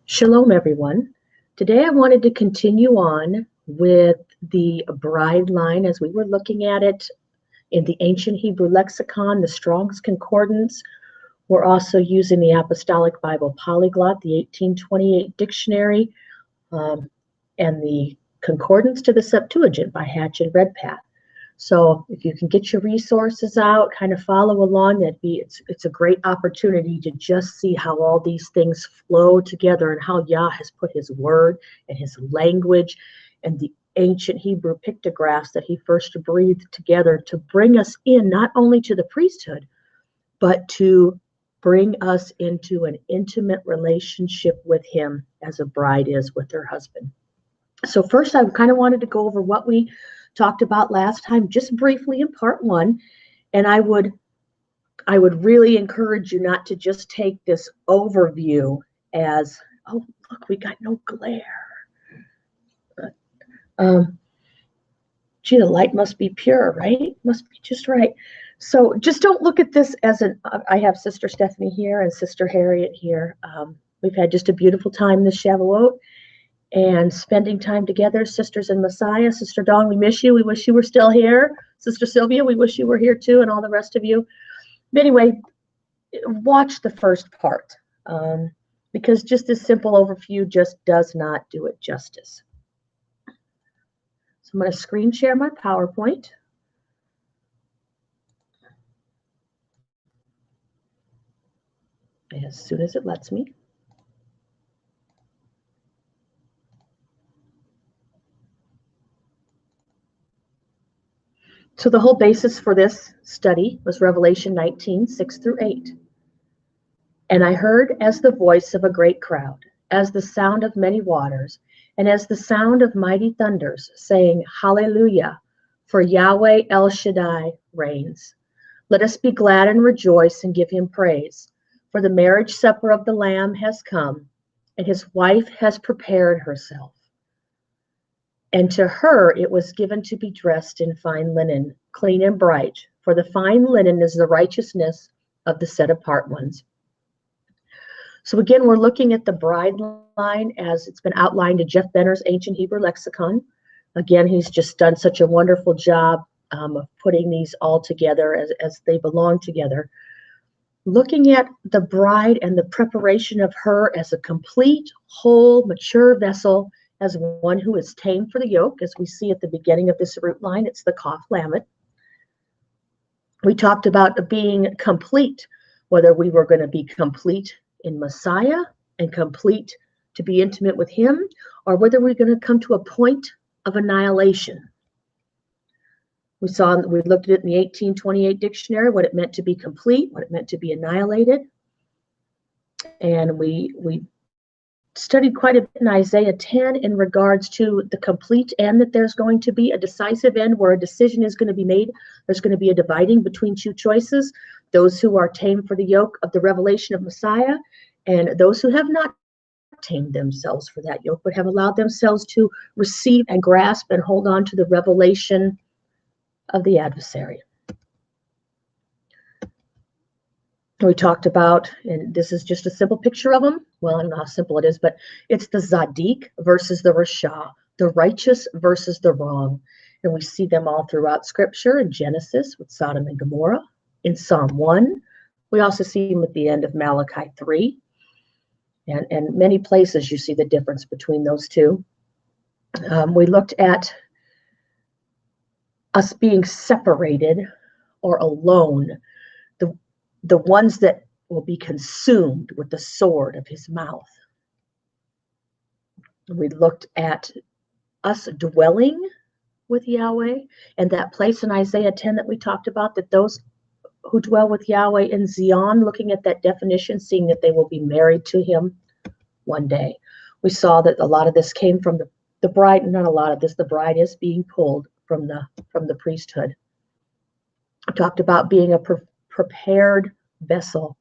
Shalom, everyone. Today I wanted to continue on with the bride line as we were looking at it in the ancient Hebrew lexicon, the Strong's Concordance. We're also using the Apostolic Bible Polyglot, the 1828 dictionary, and the concordance to the Septuagint by Hatch and Redpath. So if you can get your resources out, kind of follow along, it's a great opportunity to just see how all these things flow together and how Yah has put his word and his language and the ancient Hebrew pictographs that he first breathed together to bring us in not only to the priesthood, but to bring us into an intimate relationship with him as a bride is with her husband. So first I kind of wanted to go over what we talked about last time, just briefly in part one, and I would really encourage you not to just take this overview as, oh, look, we got no glare. Gee, the light must be pure, right? Must be just right. So just don't look at this as I have Sister Stephanie here and Sister Harriet here. We've had just a beautiful time this Shavuot, and spending time together, sisters in Messiah. Sister Dawn, we miss you. We wish you were still here. Sister Sylvia, we wish you were here too, and all the rest of you. But anyway, watch the first part, because just this simple overview just does not do it justice. So I'm going to screen share my PowerPoint. As soon as it lets me. So the whole basis for this study was Revelation 19, 6 through 8. And I heard as the voice of a great crowd, as the sound of many waters, and as the sound of mighty thunders, saying, Hallelujah, for Yahweh El Shaddai reigns. Let us be glad and rejoice and give him praise. For the marriage supper of the Lamb has come, and his wife has prepared herself. And to her it was given to be dressed in fine linen, clean and bright, for the fine linen is the righteousness of the set apart ones. So again, we're looking at the bride line as it's been outlined in Jeff Benner's Ancient Hebrew Lexicon. Again, he's just done such a wonderful job of putting these all together as they belong together. Looking at the bride and the preparation of her as a complete, whole, mature vessel, as one who is tamed for the yoke, as we see at the beginning of this root line, it's the Kaf Lamed. We talked about being complete, whether we were going to be complete in Messiah and complete to be intimate with him, or whether we're going to come to a point of annihilation. We looked at it in the 1828 dictionary, what it meant to be complete, what it meant to be annihilated. And we studied quite a bit in Isaiah 10 in regards to the complete end, that there's going to be a decisive end where a decision is going to be made. There's going to be a dividing between two choices, those who are tamed for the yoke of the revelation of Messiah and those who have not tamed themselves for that yoke, but have allowed themselves to receive and grasp and hold on to the revelation of the adversary. We talked about, and this is just a simple picture of them. Well, I don't know how simple it is, but it's the Zadik versus the Rasha, the righteous versus the wrong. And we see them all throughout Scripture, in Genesis with Sodom and Gomorrah, in Psalm 1. We also see them at the end of Malachi 3. And many places you see the difference between those two. We looked at us being separated or alone, the ones that will be consumed with the sword of his mouth. We looked at us dwelling with Yahweh, and that place in Isaiah 10 that we talked about, that those who dwell with Yahweh in Zion, looking at that definition, seeing that they will be married to him one day. We saw that a lot of this came from the bride, not a lot of this, the bride is being pulled from the priesthood. We talked about being a prepared vessel,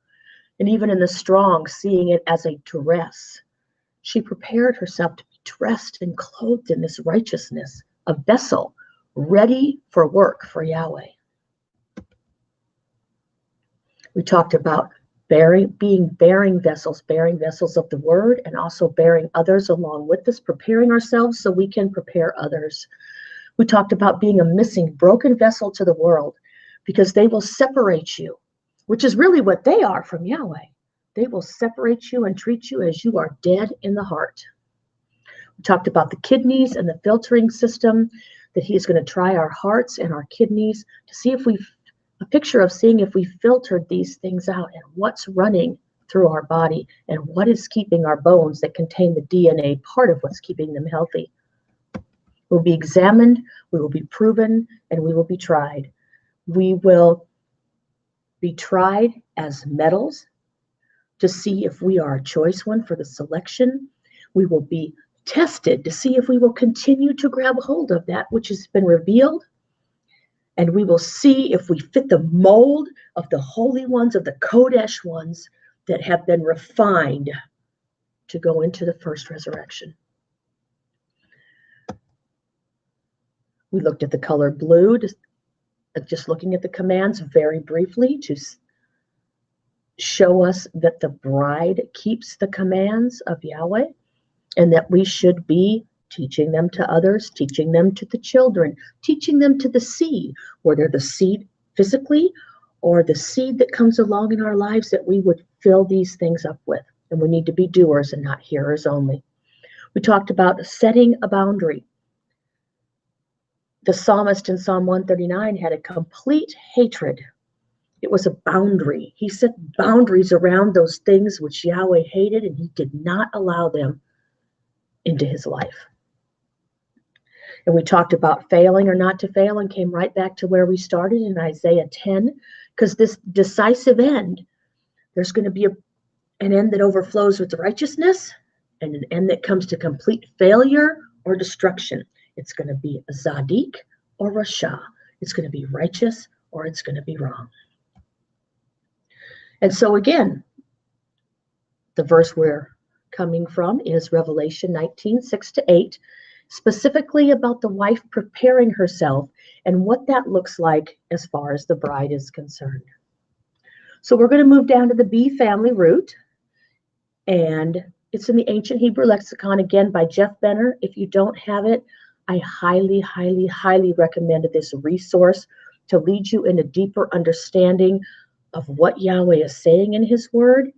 and even in the Strong, seeing it as a dress. She prepared herself to be dressed and clothed in this righteousness, a vessel ready for work for Yahweh. We talked about bearing vessels of the word, and also bearing others along with us, preparing ourselves so we can prepare others. We talked about being a missing, broken vessel to the world, because they will separate you, which is really what they are from Yahweh. They will separate you and treat you as you are dead in the heart. We talked about the kidneys and the filtering system, that he is going to try our hearts and our kidneys to see if a picture of seeing if we filtered these things out and what's running through our body and what is keeping our bones that contain the DNA, part of what's keeping them healthy. We'll be examined, we will be proven, and we will be tried. We will be tried as metals to see if we are a choice one for the selection. We will be tested to see if we will continue to grab hold of that which has been revealed. And we will see if we fit the mold of the holy ones, of the Kodesh ones that have been refined to go into the first resurrection. We looked at the color blue, just looking at the commands very briefly to show us that the bride keeps the commands of Yahweh, and that we should be teaching them to others, teaching them to the children, teaching them to the seed, whether the seed physically or the seed that comes along in our lives, that we would fill these things up with. And we need to be doers and not hearers only. We talked about setting a boundary. The psalmist in Psalm 139 had a complete hatred. It was a boundary. He set boundaries around those things which Yahweh hated, and he did not allow them into his life. And we talked about failing or not to fail, and came right back to where we started in Isaiah 10, because this decisive end, there's going to be an end that overflows with righteousness, and an end that comes to complete failure or destruction. It's going to be a Zadik or Rasha. It's going to be righteous or it's going to be wrong. And so again, the verse we're coming from is Revelation 19, 6-8, specifically about the wife preparing herself and what that looks like as far as the bride is concerned. So we're going to move down to the B family root, and it's in the Ancient Hebrew Lexicon, again, by Jeff Benner. If you don't have it, I highly, highly, highly recommend this resource to lead you in a deeper understanding of what Yahweh is saying in his word,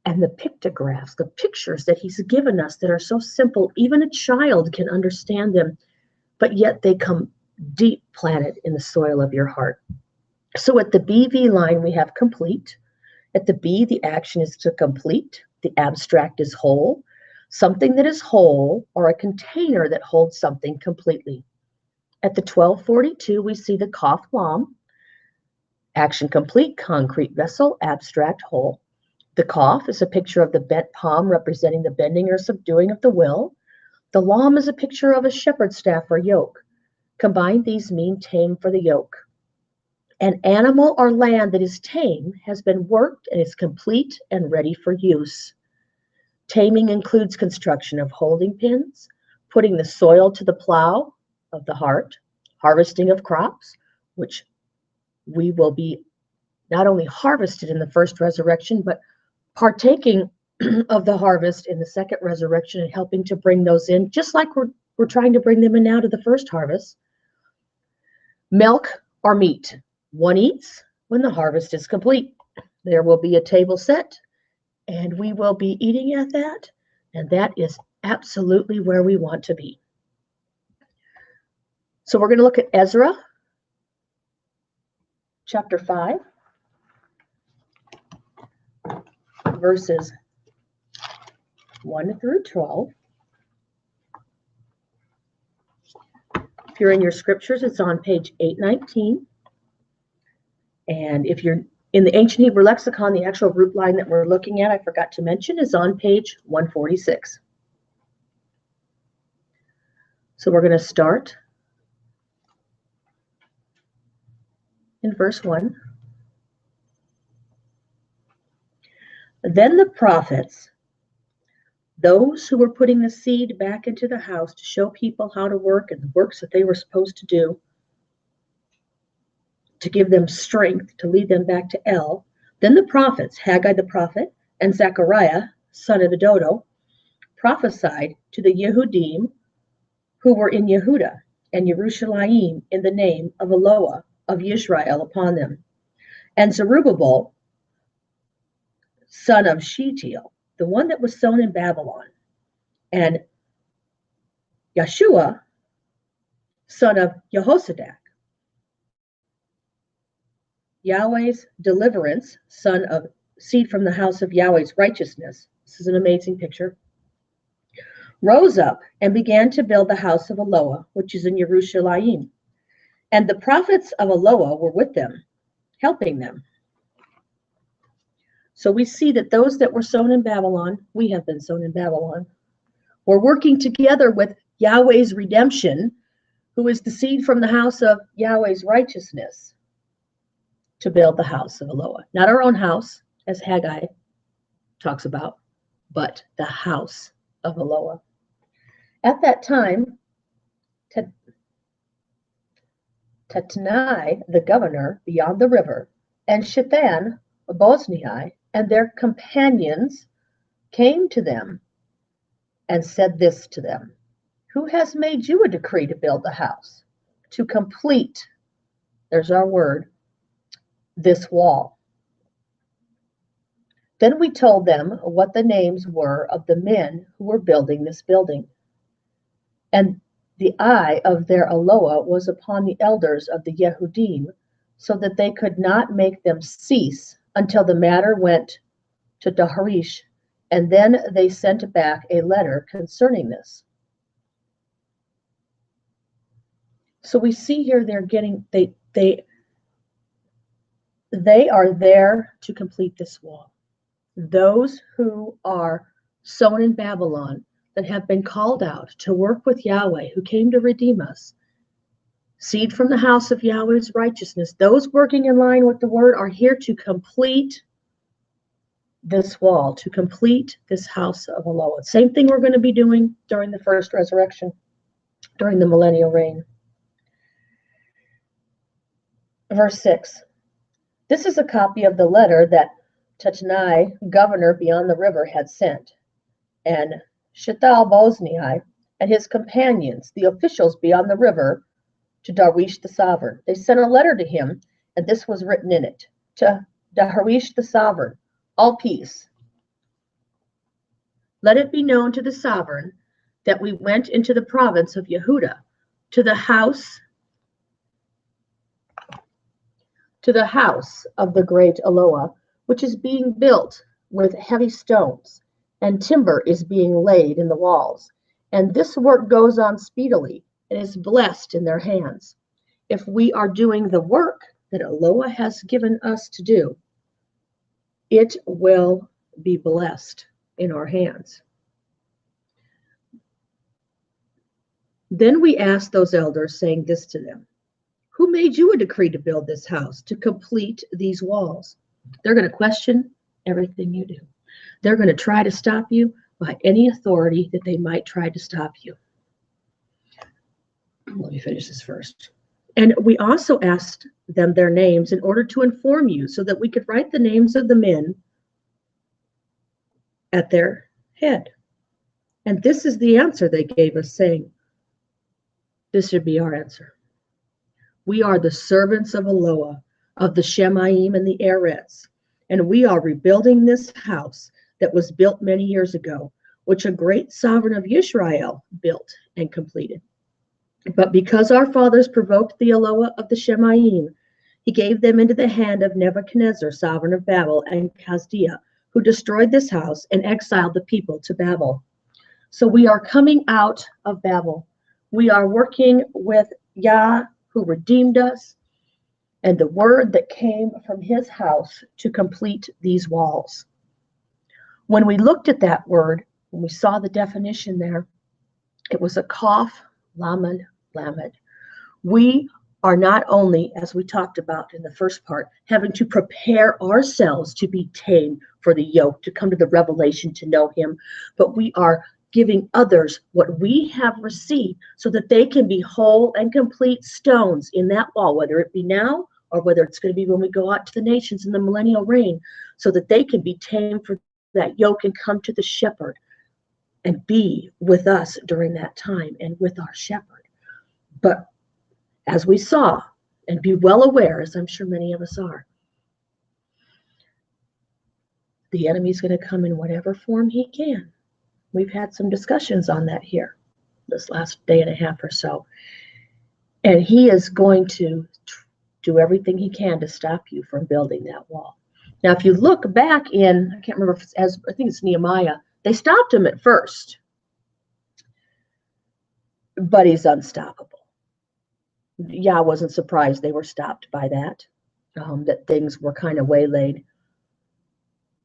and the pictographs, the pictures that he's given us that are so simple, even a child can understand them, but yet they come deep planted in the soil of your heart. So at the BV line, we have complete. At the B, the action is to complete. The abstract is whole. Something that is whole, or a container that holds something completely. At the 1242, we see the Kaf Lam. Action complete, concrete vessel, abstract whole. The Kaf is a picture of the bent palm representing the bending or subduing of the will. The Lam is a picture of a shepherd's staff or yoke. Combined, these mean tame for the yoke. An animal or land that is tame has been worked and is complete and ready for use. Taming includes construction of holding pens, putting the soil to the plow of the heart, harvesting of crops, which we will be not only harvested in the first resurrection, but partaking of the harvest in the second resurrection and helping to bring those in, just like we're trying to bring them in now to the first harvest. Milk or meat. One eats when the harvest is complete. There will be a table set, and we will be eating at that, and that is absolutely where we want to be. So we're going to look at Ezra, chapter 5, verses 1 through 12. If you're in your scriptures, it's on page 819. And if you're in the Ancient Hebrew Lexicon, the actual root line that we're looking at, I forgot to mention, is on page 146. So we're going to start in verse 1. Then the prophets, those who were putting the seed back into the house to show people how to work and the works that they were supposed to do, to give them strength, to lead them back to El, Then the prophets, Haggai the prophet and Zechariah, son of Dodo, prophesied to the Yehudim who were in Yehuda and Jerusalem in the name of Eloah of Israel upon them. And Zerubbabel, son of Shealtiel, the one that was sown in Babylon, and Yeshua, son of Jehozadak, Yahweh's deliverance, son of seed from the house of Yahweh's righteousness. This is an amazing picture. Rose up and began to build the house of Eloah, which is in Jerusalem. And the prophets of Eloah were with them, helping them. So we see that those that were sown in Babylon, we have been sown in Babylon, were working together with Yahweh's redemption, who is the seed from the house of Yahweh's righteousness, to build the house of Eloah. Not our own house, as Haggai talks about, but the house of Eloah. At that time, Tatnai, the governor beyond the river, and Shithan, Boznai, and their companions came to them and said this to them: Who has made you a decree to build the house, to complete, there's our word, this wall? Then we told them what the names were of the men who were building this building. And the eye of their Eloah was upon the elders of the Yehudim, so that they could not make them cease until the matter went to Daharish, and then they sent back a letter concerning this. So we see here they're getting, they are there to complete this wall. Those who are sown in Babylon, that have been called out to work with Yahweh, who came to redeem us, seed from the house of Yahweh's righteousness, those working in line with the word are here to complete this wall, to complete this house of Eloah. Same thing we're going to be doing during the first resurrection, during the millennial reign. Verse 6. This is a copy of the letter that Tatnai, governor beyond the river, had sent, and Shethal Boznai and his companions, the officials beyond the river, to Darwish the sovereign. They sent a letter to him, and this was written in it: To Darwish the sovereign, all peace. Let it be known to the sovereign that we went into the province of Yehuda, to the house of the great Eloah, which is being built with heavy stones, and timber is being laid in the walls. And this work goes on speedily, and is blessed in their hands. If we are doing the work that Eloah has given us to do, it will be blessed in our hands. Then we asked those elders, saying this to them: Who made you a decree to build this house, to complete these walls? They're going to question everything you do. They're going to try to stop you by any authority that they might try to stop you. Let me finish this first. And we also asked them their names in order to inform you, so that we could write the names of the men at their head. And this is the answer they gave us, saying, this should be our answer. We are the servants of Eloah, of the Shemaim and the Eretz, and we are rebuilding this house that was built many years ago, which a great sovereign of Israel built and completed. But because our fathers provoked the Eloah of the Shemaim, he gave them into the hand of Nebuchadnezzar, sovereign of Babel and Chaldea, who destroyed this house and exiled the people to Babel. So we are coming out of Babel. We are working with Yah, who redeemed us, and the word that came from his house to complete these walls. When we looked at that word, when we saw the definition there, it was a Kaf, Lamed, Lamed. We are not only, as we talked about in the first part, having to prepare ourselves to be tamed for the yoke, to come to the revelation, to know him, but we are giving others what we have received so that they can be whole and complete stones in that wall, whether it be now or whether it's going to be when we go out to the nations in the millennial reign, so that they can be tamed for that yoke and come to the shepherd and be with us during that time and with our shepherd. But as we saw, and be well aware, as I'm sure many of us are, the enemy's going to come in whatever form he can. We've had some discussions on that here this last day and a half or so. And he is going to do everything he can to stop you from building that wall. Now, if you look back in, I can't remember if it's I think it's Nehemiah, they stopped him at first, but he's unstoppable. Yeah, I wasn't surprised they were stopped by that, that things were kind of waylaid.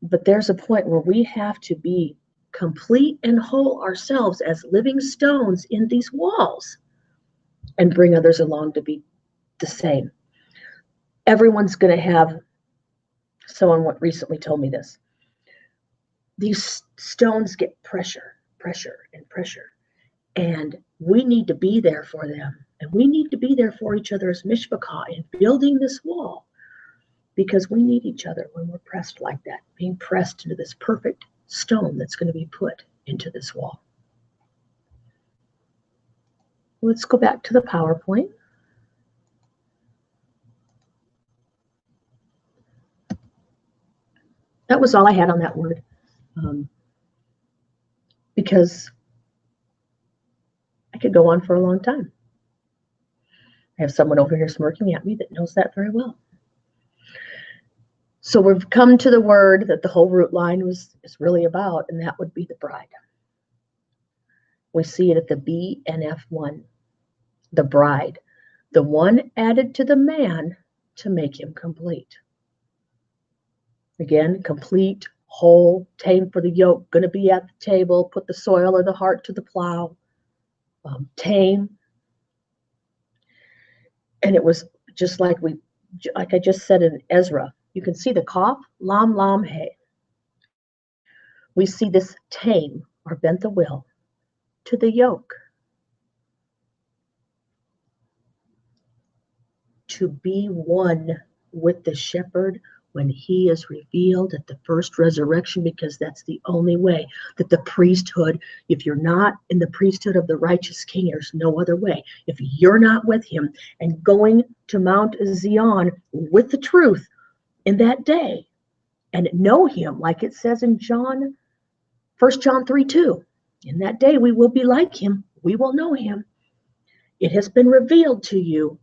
But there's a point where we have to be complete and whole ourselves as living stones in these walls and bring others along to be the same. Everyone's going to have, someone recently told me this, these stones get pressure, and we need to be there for them, and we need to be there for each other as mishpachah in building this wall, because we need each other when we're pressed like that, being pressed into this perfect stone that's going to be put into this wall. Let's go back to the PowerPoint. That was all I had on that word, because I could go on for a long time. I have someone over here smirking at me that knows that very well. So we've come to the word that the whole root line is really about, and that would be the bride. We see it at the B and F1, the bride, the one added to the man to make him complete. Again, complete, whole, tame for the yoke, going to be at the table, put the soil or the heart to the plow, tame. And it was just like I just said in Ezra, you can see the kaf, lam, lam, he. We see this tame or bent the will to the yoke. To be one with the shepherd when he is revealed at the first resurrection, because that's the only way that the priesthood, if you're not in the priesthood of the righteous king, there's no other way. If you're not with him and going to Mount Zion with the truth in that day and know him, like it says in 1 John 3:2, in that day we will be like him, we will know him. It has been revealed to you.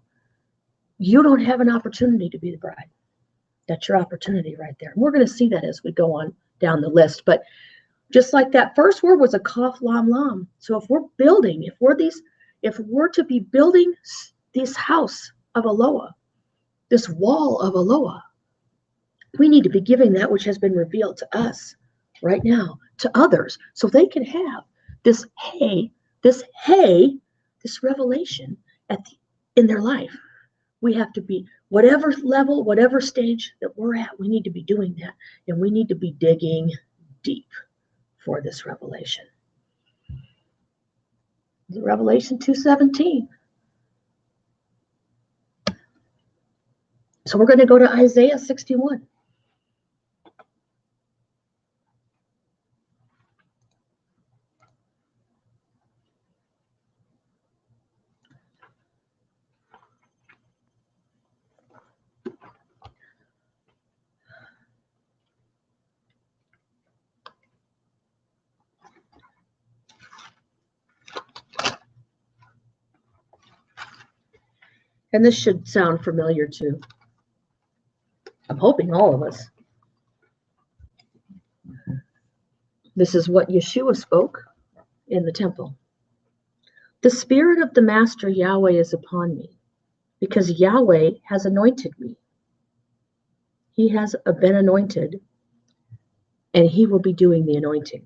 You don't have an opportunity to be the bride. That's your opportunity right there. And we're going to see that as we go on down the list. But just like that first word was a kaf, lam, lam. So if we're building, if we're to be building this house of Eloah, this wall of Eloah, we need to be giving that which has been revealed to us right now to others, so they can have this revelation in their life. We have to be, whatever level, whatever stage that we're at, we need to be doing that. And we need to be digging deep for this revelation. Revelation 2:17. So we're going to go to Isaiah 61. And this should sound familiar to, I'm hoping, all of us. This is what Yeshua spoke in the temple. The Spirit of the Master Yahweh is upon me, because Yahweh has anointed me. He has been anointed, and he will be doing the anointing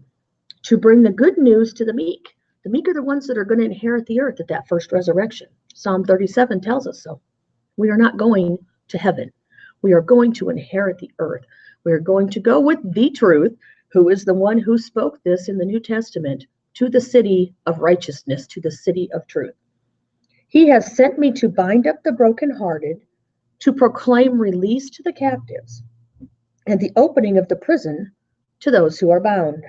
to bring the good news to the meek. The meek are the ones that are going to inherit the earth at that first resurrection. Psalm 37 tells us so. We are not going to heaven. We are going to inherit the earth. We are going to go with the truth, who is the one who spoke this in the New Testament, to the city of righteousness, to the city of truth. He has sent me to bind up the brokenhearted, to proclaim release to the captives and the opening of the prison to those who are bound.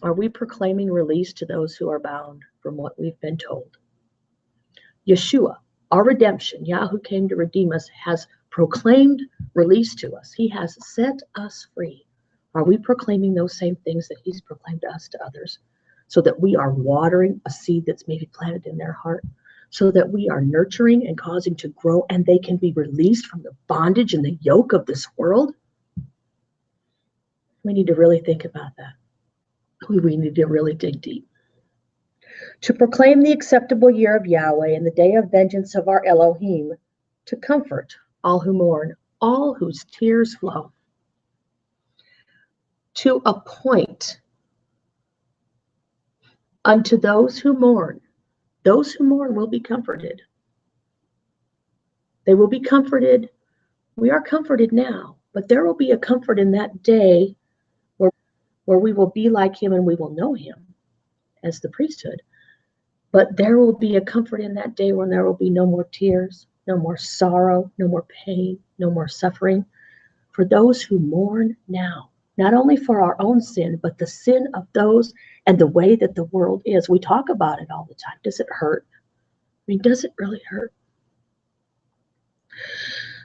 Are we proclaiming release to those who are bound from what we've been told? Yeshua, our redemption, Yah who came to redeem us, has proclaimed release to us. He has set us free. Are we proclaiming those same things that he's proclaimed to us to others, so that we are watering a seed that's maybe planted in their heart, so that we are nurturing and causing to grow, and they can be released from the bondage and the yoke of this world? We need to really think about that. We need to really dig deep. To proclaim the acceptable year of Yahweh and the day of vengeance of our Elohim, to comfort all who mourn, all whose tears flow. To appoint unto those who mourn will be comforted. They will be comforted. We are comforted now, but there will be a comfort in that day where we will be like him and we will know him as the priesthood. But there will be a comfort in that day when there will be no more tears, no more sorrow, no more pain, no more suffering. For those who mourn now, not only for our own sin, but the sin of those and the way that the world is. We talk about it all the time. Does it hurt? I mean, does it really hurt?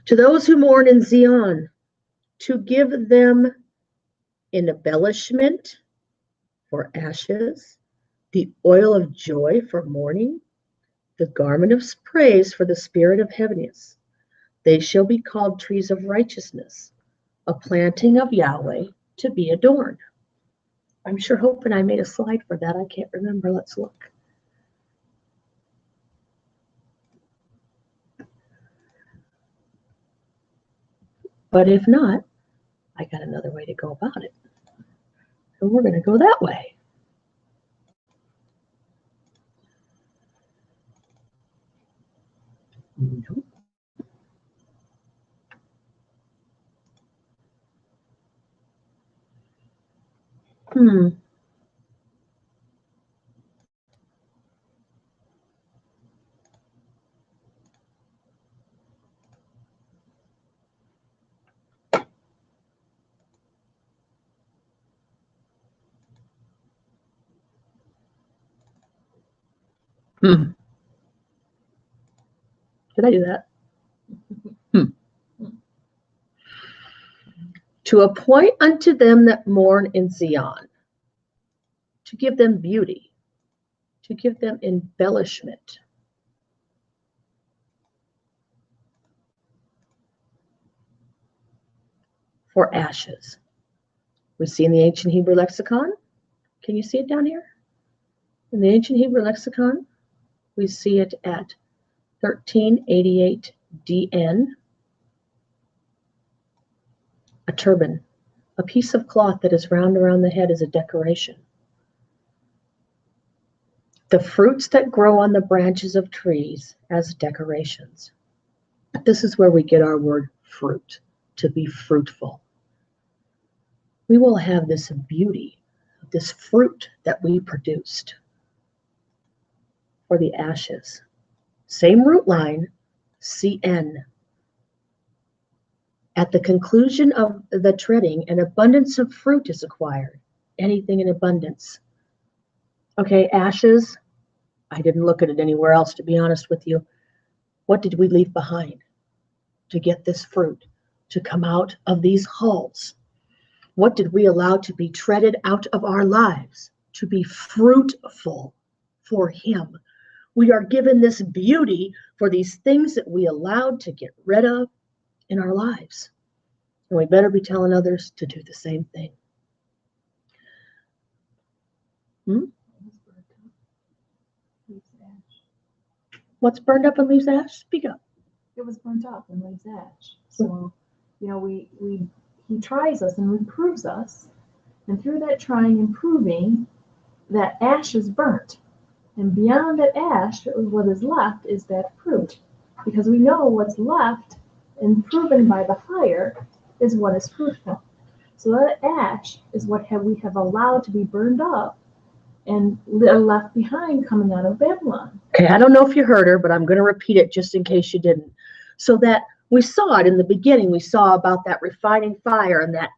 To those who mourn in Zion, to give them an embellishment for ashes, the oil of joy for mourning, the garment of praise for the spirit of heaviness. They shall be called trees of righteousness, a planting of Yahweh to be adorned. I'm sure hoping I made a slide for that. I can't remember. Let's look. But if not, I got another way to go about it. So we're going to go that way. Nope. Did I do that? To appoint unto them that mourn in Zion, to give them beauty, to give them embellishment. For ashes. We see in the ancient Hebrew lexicon. Can you see it down here? In the ancient Hebrew lexicon, we see it at 1388 DN. A turban, a piece of cloth that is round around the head, is a decoration. The fruits that grow on the branches of trees as decorations. This is where we get our word fruit, to be fruitful. We will have this beauty, this fruit that we produced for the ashes. Same root line, CN. At the conclusion of the treading, an abundance of fruit is acquired. Anything in abundance. Okay, ashes. I didn't look at it anywhere else, to be honest with you. What did we leave behind to get this fruit to come out of these hulls? What did we allow to be treaded out of our lives to be fruitful for him? We are given this beauty for these things that we allowed to get rid of in our lives. And we better be telling others to do the same thing. What's burned up and leaves ash? Speak up. It was burnt up and leaves ash. So, he tries us and reproves us. And through that trying and proving, that ash is burnt. And beyond that ash, what is left is that fruit. Because we know what's left and proven by the fire is what is fruitful. So that ash is what we have allowed to be burned up and left behind coming out of Babylon. Okay, I don't know if you heard her, but I'm going to repeat it just in case you didn't. So that we saw it in the beginning, we saw about that refining fire and that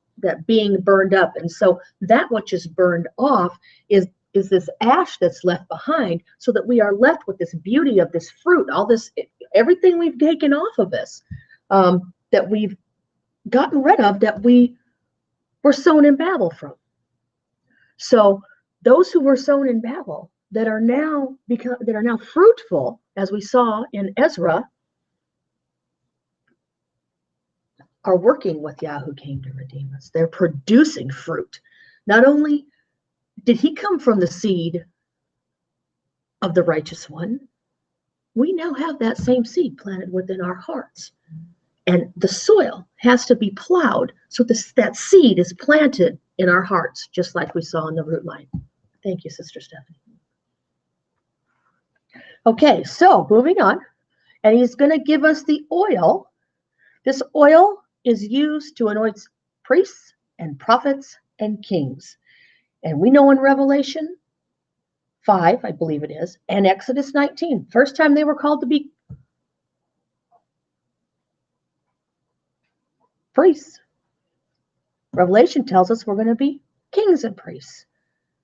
being burned up. And so that which is burned off is this ash that's left behind, so that we are left with this beauty of this fruit, all this, everything we've taken off of us, that we've gotten rid of, that we were sown in Babel from. So those who were sown in Babel that are now fruitful, as we saw in Ezra, are working with Yah who came to redeem us. They're producing fruit. Not only did he come from the seed of the righteous one, we now have that same seed planted within our hearts. And the soil has to be plowed so that seed is planted in our hearts, just like we saw in the root line. Thank you, Sister Stephanie. Okay, so moving on. And he's going to give us the oil. This oil is used to anoint priests and prophets and kings. And we know in Revelation 5, I believe it is, and Exodus 19, first time they were called to be priests. Revelation tells us we're going to be kings and priests.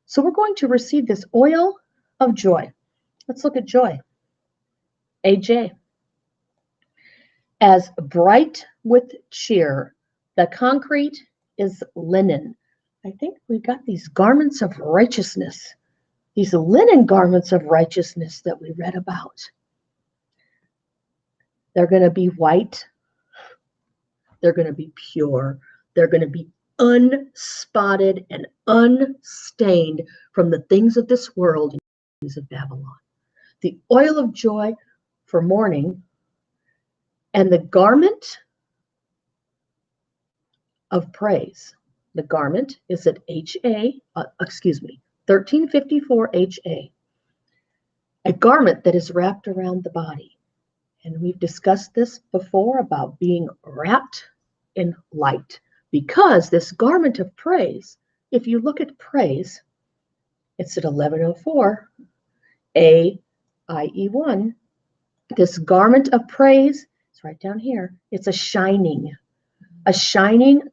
So we're going to receive this oil of joy. Let's look at joy. AJ. As bright with cheer, the concrete is linen. I think we've got these garments of righteousness, these linen garments of righteousness that we read about. They're going to be white. They're going to be pure. They're going to be unspotted and unstained from the things of this world and the things of Babylon. The oil of joy for mourning, and the garment of praise. The garment is at 1354 HA. A garment that is wrapped around the body. And we've discussed this before about being wrapped in light. Because this garment of praise, if you look at praise, it's at 1104 AIE1. This garment of praise, it's right down here. It's a shining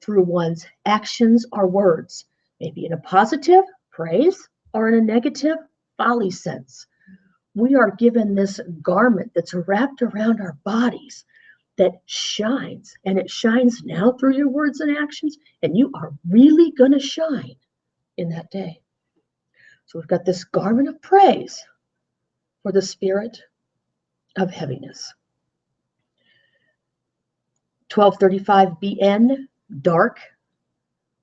through one's actions or words, maybe in a positive, praise, or in a negative, folly sense. We are given this garment that's wrapped around our bodies that shines, and it shines now through your words and actions, and you are really going to shine in that day. So we've got this garment of praise for the spirit of heaviness. 1235 BN, dark,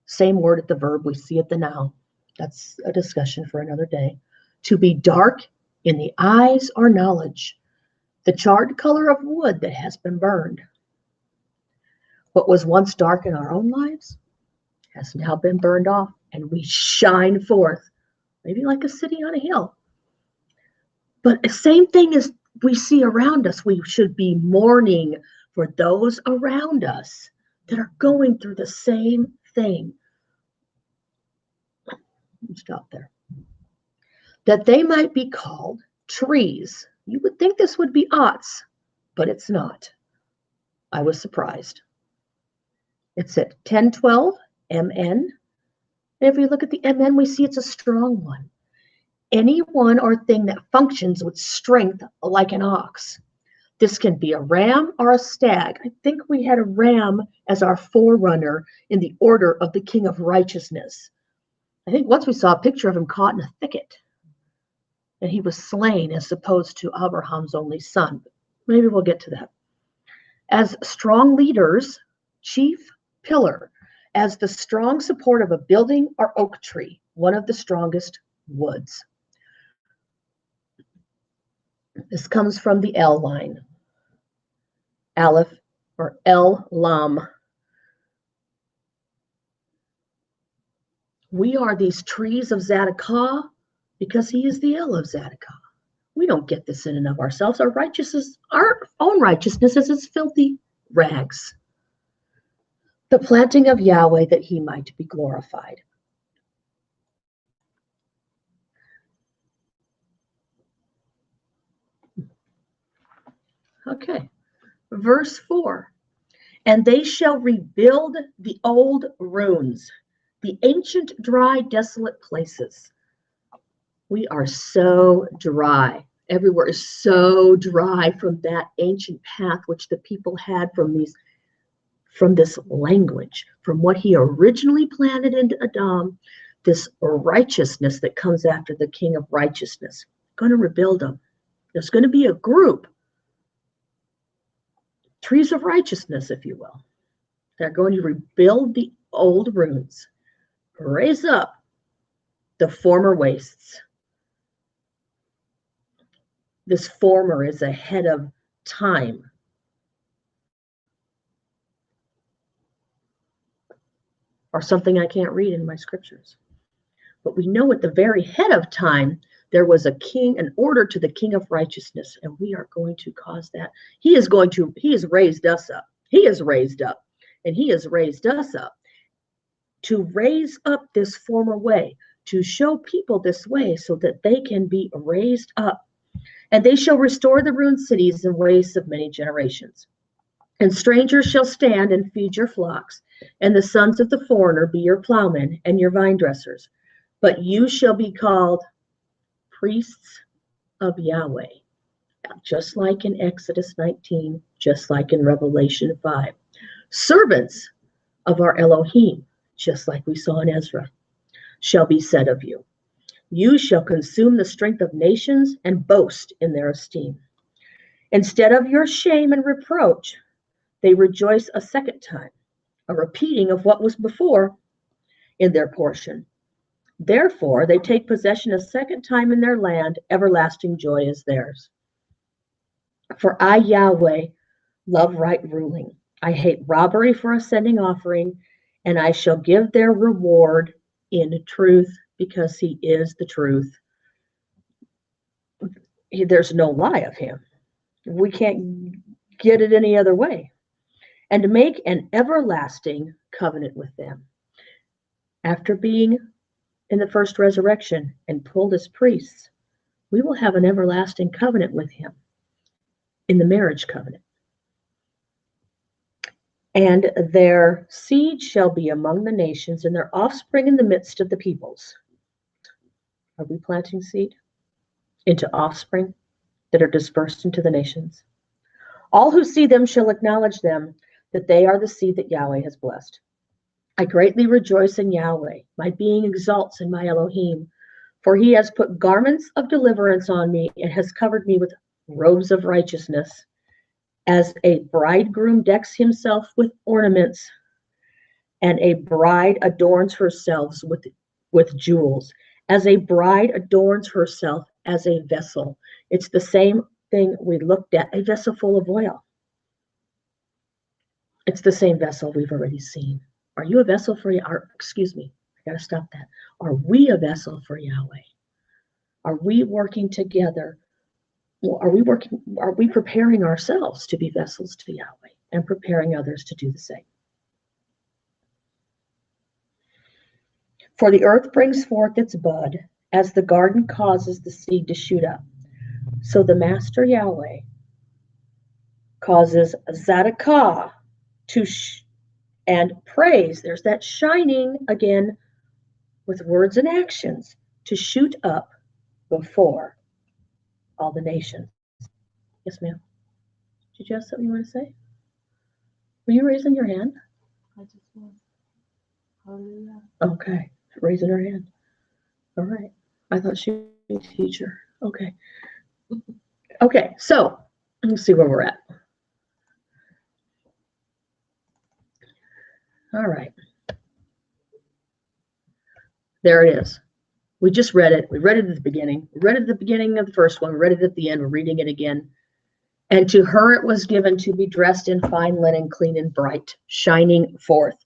same word at the verb, we see it the noun. That's a discussion for another day. To be dark in the eyes or knowledge, the charred color of wood that has been burned. What was once dark in our own lives has now been burned off, and we shine forth, maybe like a city on a hill. But the same thing as we see around us, we should be mourning for those around us that are going through the same thing. Stop there. That they might be called trees. You would think this would be oughts, but it's not. I was surprised. It's at 1012 MN. And if we look at the MN, we see it's a strong one. Anyone or thing that functions with strength like an ox. This can be a ram or a stag. I think we had a ram as our forerunner in the order of the King of Righteousness. I think once we saw a picture of him caught in a thicket, and he was slain as opposed to Abraham's only son. Maybe we'll get to that. As strong leaders, chief pillar, as the strong support of a building or oak tree, one of the strongest woods. This comes from the L line. Aleph or El Lam. We are these trees of Zadokah because he is the El of Zadokah. We don't get this in and of ourselves. Our own righteousness is as filthy rags. The planting of Yahweh that he might be glorified. Okay, verse 4. And they shall rebuild the old ruins, the ancient, dry, desolate places. We are so dry. Everywhere is so dry from that ancient path which the people had from this language, from what he originally planted into Adam, this righteousness that comes after the King of Righteousness. Going to rebuild them. There's going to be a group, trees of righteousness, if you will. They're going to rebuild the old ruins, raise up the former wastes. This former is ahead of time. Or something I can't read in my scriptures. But we know at the very head of time, there was a king, an order to the King of Righteousness, and we are going to cause that. He has raised us up. He has raised up, and he has raised us up to raise up this former way, to show people this way so that they can be raised up. And they shall restore the ruined cities and wastes of many generations. And strangers shall stand and feed your flocks, and the sons of the foreigner be your plowmen and your vine dressers. But you shall be called priests of Yahweh, just like in Exodus 19, just like in Revelation 5. Servants of our Elohim, just like we saw in Ezra, shall be said of you. You shall consume the strength of nations and boast in their esteem. Instead of your shame and reproach, they rejoice a second time, a repeating of what was before in their portion. Therefore, they take possession a second time in their land, everlasting joy is theirs. For I, Yahweh, love right ruling. I hate robbery for a sending offering, and I shall give their reward in truth, because he is the truth. There's no lie of him. We can't get it any other way. And to make an everlasting covenant with them. After being in the first resurrection and pulled as priests, we will have an everlasting covenant with him in the marriage covenant. And their seed shall be among the nations, and their offspring in the midst of the peoples. Are we planting seed into offspring that are dispersed into the nations? All who see them shall acknowledge them, that they are the seed that Yahweh has blessed. I greatly rejoice in Yahweh. My being exalts in my Elohim, for he has put garments of deliverance on me and has covered me with robes of righteousness. As a bridegroom decks himself with ornaments, and a bride adorns herself with jewels. As a bride adorns herself as a vessel. It's the same thing we looked at, a vessel full of oil. It's the same vessel we've already seen. Are you a vessel for Yahweh? Excuse me, I gotta stop that. Are we a vessel for Yahweh? Are we working together? Are we preparing ourselves to be vessels to Yahweh and preparing others to do the same? For the earth brings forth its bud, as the garden causes the seed to shoot up. So the Master Yahweh causes Zadokah and praise, there's that shining again with words and actions, to shoot up before all the nations. Yes, ma'am. Did you have something you want to say? Were you raising your hand? I just was. Hallelujah. Okay, raising her hand. All right. I thought she was a teacher. Okay. Okay, so let's see where we're at. All right. There it is. We just read it. We read it at the beginning. We read it at the beginning of the first one. We read it at the end. We're reading it again. And to her it was given to be dressed in fine linen, clean and bright, shining forth,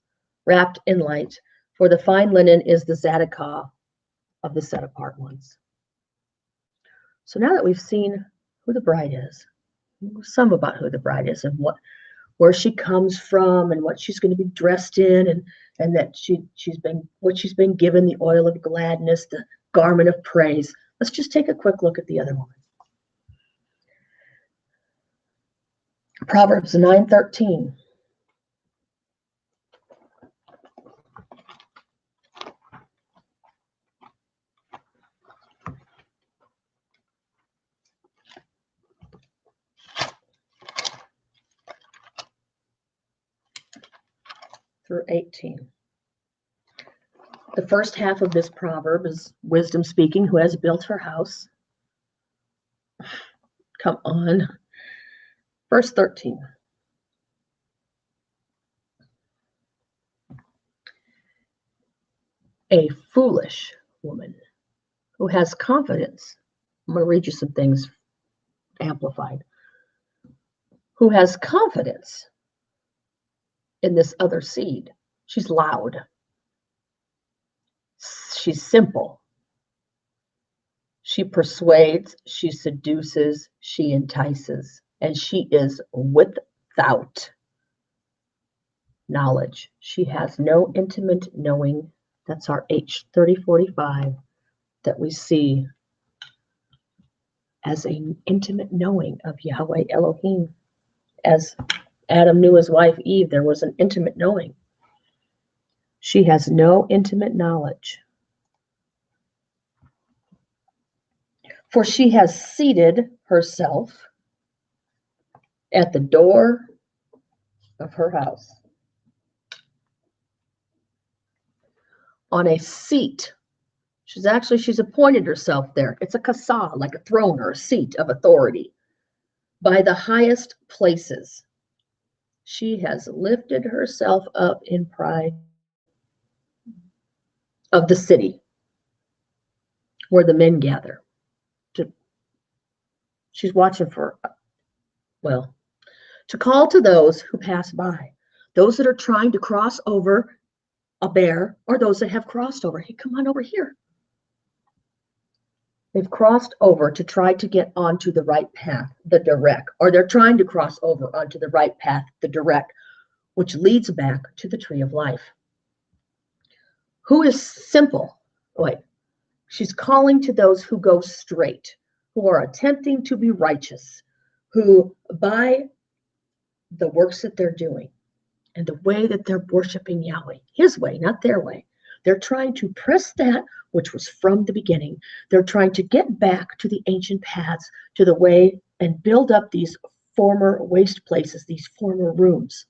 wrapped in light. For the fine linen is the Zadokah of the set apart ones. So now that we've seen who the bride is, some about who the bride is and where she comes from and what she's going to be dressed in, and that she's been given, the oil of gladness, the garment of praise. Let's just take a quick look at the other woman. Proverbs 9:13. Through 18. The first half of this proverb is wisdom speaking, who has built her house. Come on. Verse 13. A foolish woman who has confidence. I'm going to read you some things amplified. Who has confidence in this other seed. She's loud. She's simple. She persuades, she seduces, she entices, and she is without knowledge. She has no intimate knowing. That's our H3045 that we see as an intimate knowing of Yahweh Elohim. As Adam knew his wife Eve, there was an intimate knowing. She has no intimate knowledge. For she has seated herself at the door of her house on a seat. She's appointed herself there. It's a kasah, like a throne or a seat of authority, by the highest places. She has lifted herself up in pride of the city where the men gather. She's watching for, to call to those who pass by, those that are trying to cross over a bear, or those that have crossed over. Hey, come on over here. They've crossed over to try to get onto the right path, the direct, or they're trying to cross over onto the right path, the direct, which leads back to the tree of life. Who is simple? She's calling to those who go straight, who are attempting to be righteous, who by the works that they're doing and the way that they're worshiping Yahweh, his way, not their way. They're trying to press that which was from the beginning. They're trying to get back to the ancient paths, to the way, and build up these former waste places, these former rooms.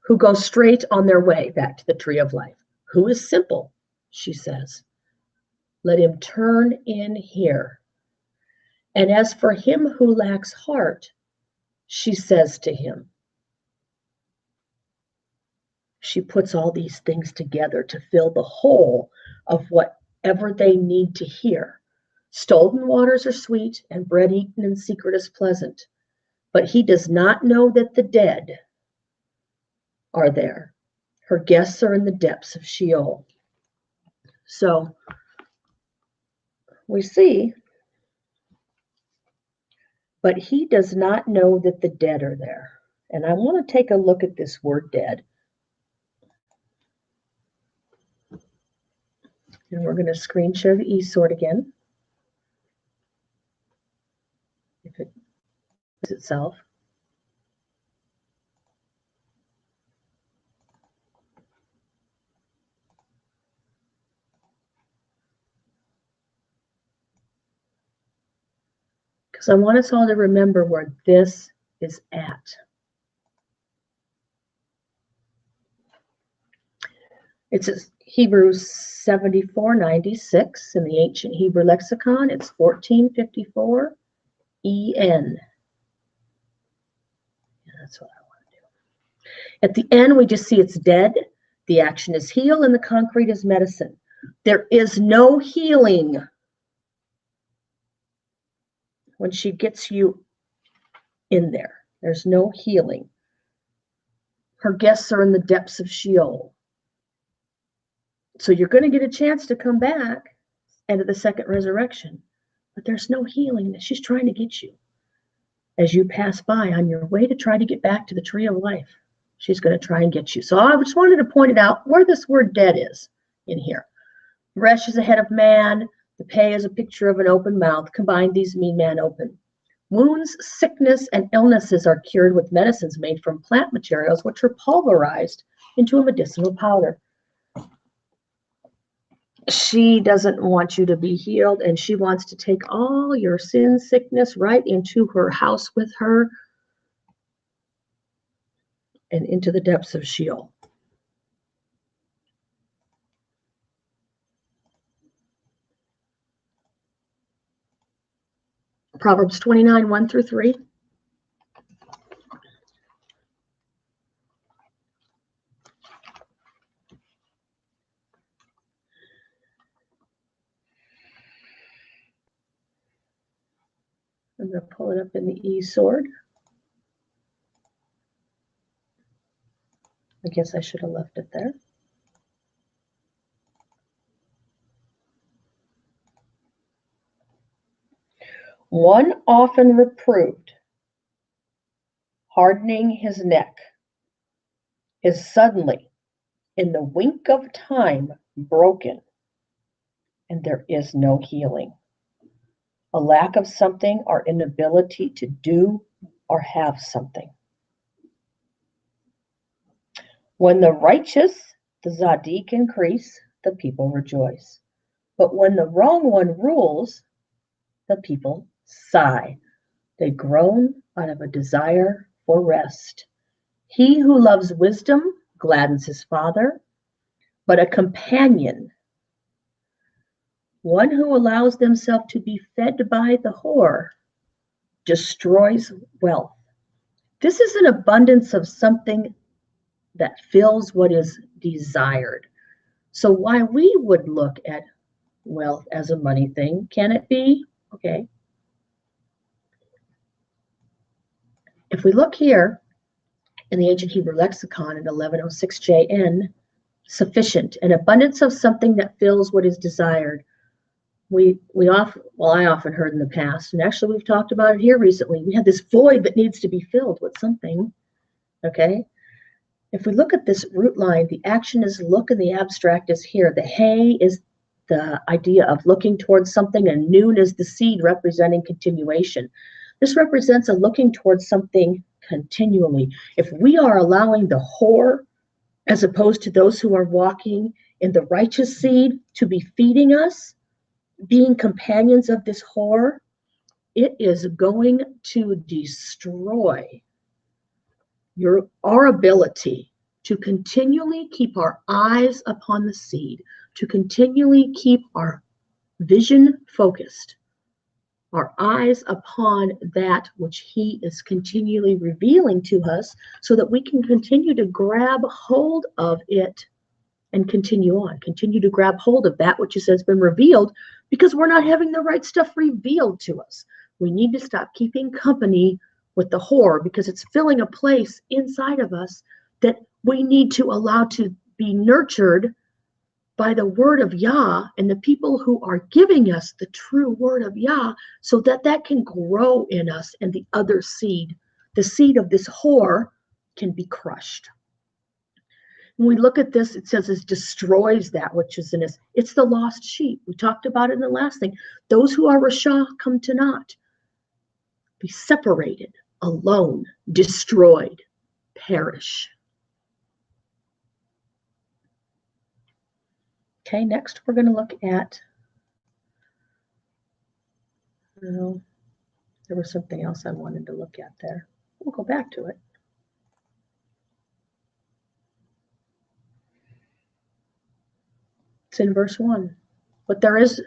Who go straight on their way back to the tree of life. Who is simple, she says. Let him turn in here. And as for him who lacks heart, she says to him. She puts all these things together to fill the whole of whatever they need to hear. Stolen waters are sweet, and bread eaten in secret is pleasant. But he does not know that the dead are there. Her guests are in the depths of Sheol. So we see, but he does not know that the dead are there. And I want to take a look at this word dead. And we're going to screen share the eSword again. If it does itself. Because I want us all to remember where this is at. It's Hebrews 74:96 in the ancient Hebrew lexicon. It's 1454 EN. Yeah, that's what I want to do. At the end, we just see it's dead. The action is heal, and the concrete is medicine. There is no healing when she gets you in there. There's no healing. Her guests are in the depths of Sheol. So you're going to get a chance to come back and at the second resurrection. But there's no healing that she's trying to get you. As you pass by on your way to try to get back to the tree of life, she's going to try and get you. So I just wanted to point it out where this word dead is in here. Resh is ahead of man. The pay is a picture of an open mouth. Combined, these mean man open. Wounds, sickness, and illnesses are cured with medicines made from plant materials, which are pulverized into a medicinal powder. She doesn't want you to be healed, and she wants to take all your sin, sickness right into her house with her and into the depths of Sheol. Proverbs 29, 1 through 3. I'm going to pull it up in the E-sword. I guess I should have left it there. One often reproved, hardening his neck, is suddenly, in the wink of time, broken, and there is no healing. A lack of something or inability to do or have something. When the righteous, the Zadik, increase, the people rejoice. But when the wrong one rules, the people sigh. They groan out of a desire for rest. He who loves wisdom gladdens his father, but a companion, one who allows themselves to be fed by the whore, destroys wealth. This is an abundance of something that fills what is desired. So why we would look at wealth as a money thing, can it be? Okay. If we look here in the ancient Hebrew lexicon in 1106 JN, sufficient, an abundance of something that fills what is desired. I often heard in the past, and actually we've talked about it here recently, we have this void that needs to be filled with something, okay? If we look at this root line, the action is look and the abstract is here. The hay is the idea of looking towards something, and noon is the seed representing continuation. This represents a looking towards something continually. If we are allowing the whore, as opposed to those who are walking in the righteous seed, to be feeding us, being companions of this whore, it is going to destroy our ability to continually keep our eyes upon the seed, to continually keep our vision focused, our eyes upon that which he is continually revealing to us, so that we can continue to grab hold of it and continue to grab hold of that which has been revealed, because we're not having the right stuff revealed to us. We need to stop keeping company with the whore, because it's filling a place inside of us that we need to allow to be nurtured by the word of Yah and the people who are giving us the true word of Yah, so that that can grow in us, and the other seed, the seed of this whore, can be crushed. When we look at this, it says it destroys that which is in us. It's the lost sheep. We talked about it in the last thing. Those who are Rasha come to naught. Be separated, alone, destroyed, perish. Okay, next we're going to look at, there was something else I wanted to look at there. We'll go back to it. It's in verse 1. But there is,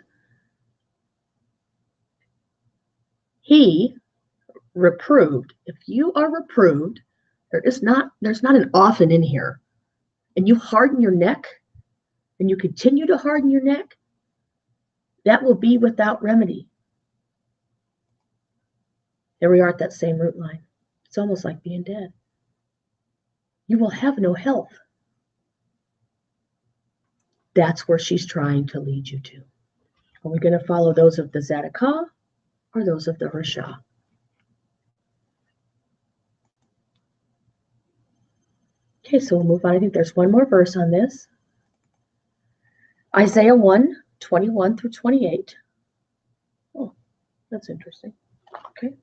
he reproved. If you are reproved, there's not an often in here, and you harden your neck, and you continue to harden your neck, that will be without remedy. There we are at that same root line. It's almost like being dead. You will have no health. That's where she's trying to lead you to. Are we going to follow those of the Tzedakah or those of the Rasha? Okay, so we'll move on. I think there's one more verse on this. Isaiah 1, 21 through 28. Oh, that's interesting. Okay.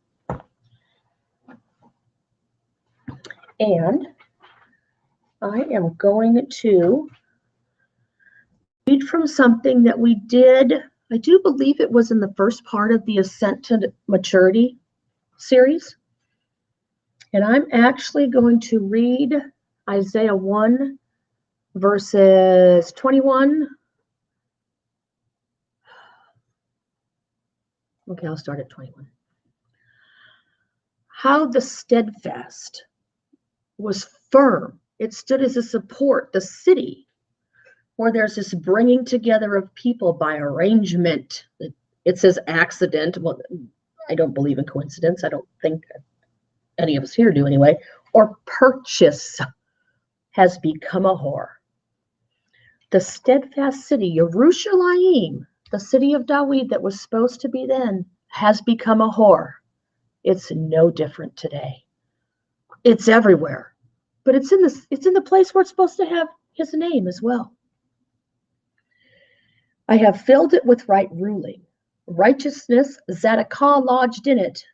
And I am going to read from something that we did. I do believe it was in the first part of the Ascent to Maturity series. And I'm actually going to read Isaiah 1, verses 21. Okay, I'll start at 21. How the steadfast was firm. It stood as a support, the city, where there's this bringing together of people by arrangement. It says accident. Well, I don't believe in coincidence. I don't think any of us here do anyway. Or purchase has become a whore. The steadfast city, Yerushalayim, the city of David that was supposed to be then, has become a whore. It's no different today. It's everywhere. But it's in the place where it's supposed to have his name as well. I have filled it with right ruling. Righteousness, Tzedakah lodged in it,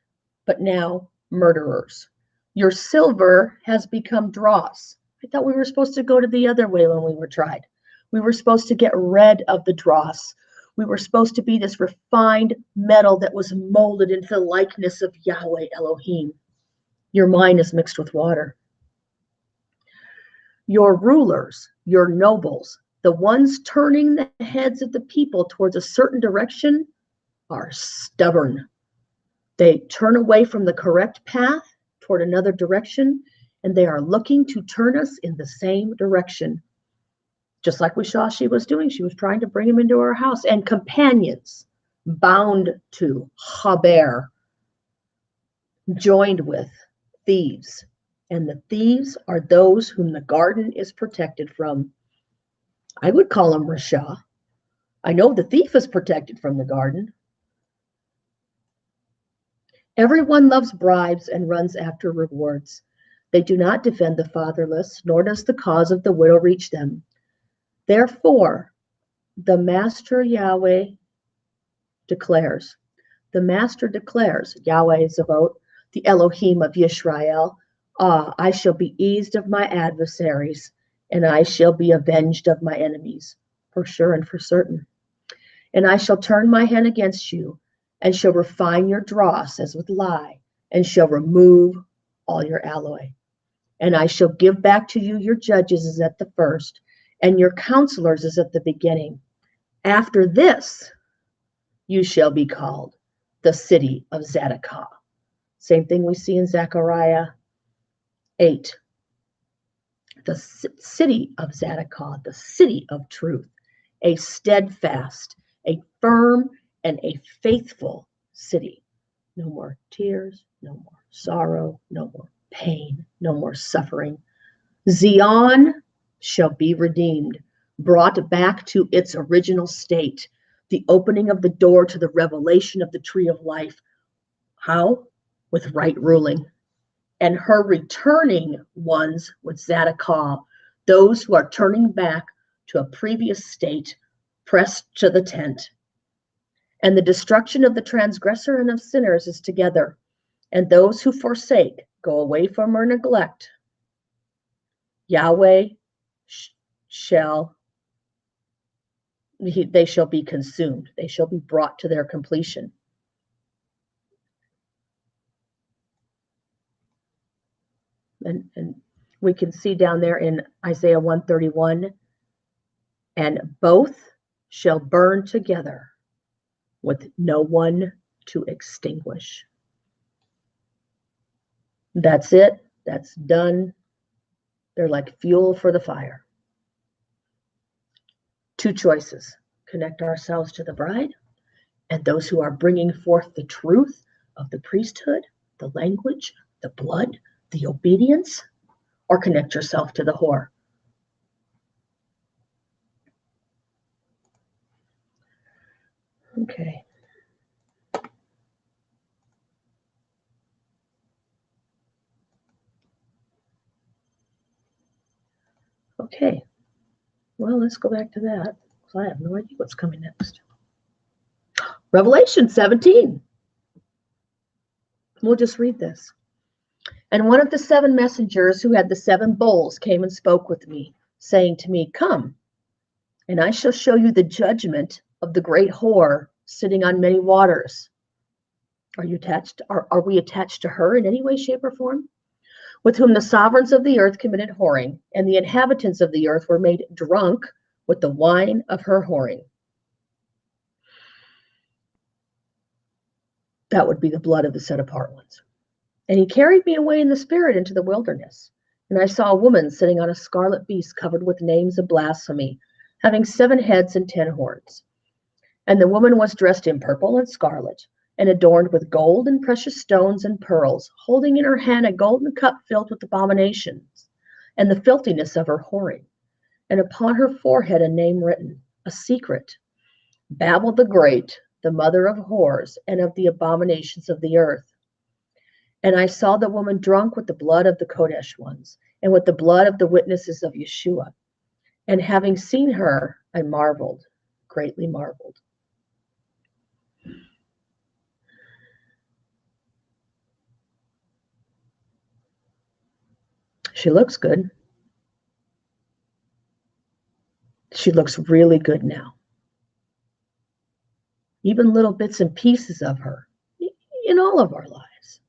but now murderers. Your silver has become dross. I thought we were supposed to go to the other way when we were tried. We were supposed to get rid of the dross. We were supposed to be this refined metal that was molded into the likeness of Yahweh Elohim. Your mind is mixed with water. Your rulers, your nobles, the ones turning the heads of the people towards a certain direction, are stubborn. They turn away from the correct path toward another direction, and they are looking to turn us in the same direction. Just like we saw she was doing. She was trying to bring him into her house. And companions, bound to, haber, joined with thieves. And the thieves are those whom the garden is protected from. I would call them Rasha. I know the thief is protected from the garden. Everyone loves bribes and runs after rewards. They do not defend the fatherless, nor does the cause of the widow reach them. Therefore, the Master Yahweh declares, Yahweh Zavot, the Elohim of Yisrael, I shall be eased of my adversaries, and I shall be avenged of my enemies, for sure and for certain. And I shall turn my hand against you, and shall refine your dross as with lye, and shall remove all your alloy. And I shall give back to you your judges as at the first, and your counselors as at the beginning. After this, you shall be called the city of Tzedakah. Same thing we see in Zechariah 8. The city of Tzedakah, the city of truth, a steadfast, a firm, and a faithful city. No more tears, no more sorrow, no more pain, no more suffering. Zion shall be redeemed, brought back to its original state, the opening of the door to the revelation of the tree of life. How? With right ruling. And her returning ones with Tzedakah, those who are turning back to a previous state, pressed to the tent. And the destruction of the transgressor and of sinners is together, and those who forsake, go away from or neglect, Yahweh they shall be consumed. They shall be brought to their completion. And we can see down there in Isaiah 131, and both shall burn together with no one to extinguish. That's it. That's done. They're like fuel for the fire. Two choices: connect ourselves to the bride and those who are bringing forth the truth of the priesthood, the language, the blood, the obedience, or connect yourself to the whore. Okay. Okay. Well, let's go back to that, because I have no idea what's coming next. Revelation 17. We'll just read this. And one of the 7 messengers who had the 7 bowls came and spoke with me, saying to me, Come, and I shall show you the judgment of the great whore sitting on many waters. Are we attached to her in any way, shape, or form? With whom the sovereigns of the earth committed whoring, and the inhabitants of the earth were made drunk with the wine of her whoring. That would be the blood of the set apart ones. And he carried me away in the spirit into the wilderness. And I saw a woman sitting on a scarlet beast covered with names of blasphemy, having 7 heads and 10 horns. And the woman was dressed in purple and scarlet, and adorned with gold and precious stones and pearls, holding in her hand a golden cup filled with abominations, and the filthiness of her whoring. And upon her forehead a name written, a secret, Babel the Great, the mother of whores and of the abominations of the earth. And I saw the woman drunk with the blood of the Kodesh ones, and with the blood of the witnesses of Yeshua. And having seen her, I marveled, greatly marveled. She looks good. She looks really good now. Even little bits and pieces of her in all of our lives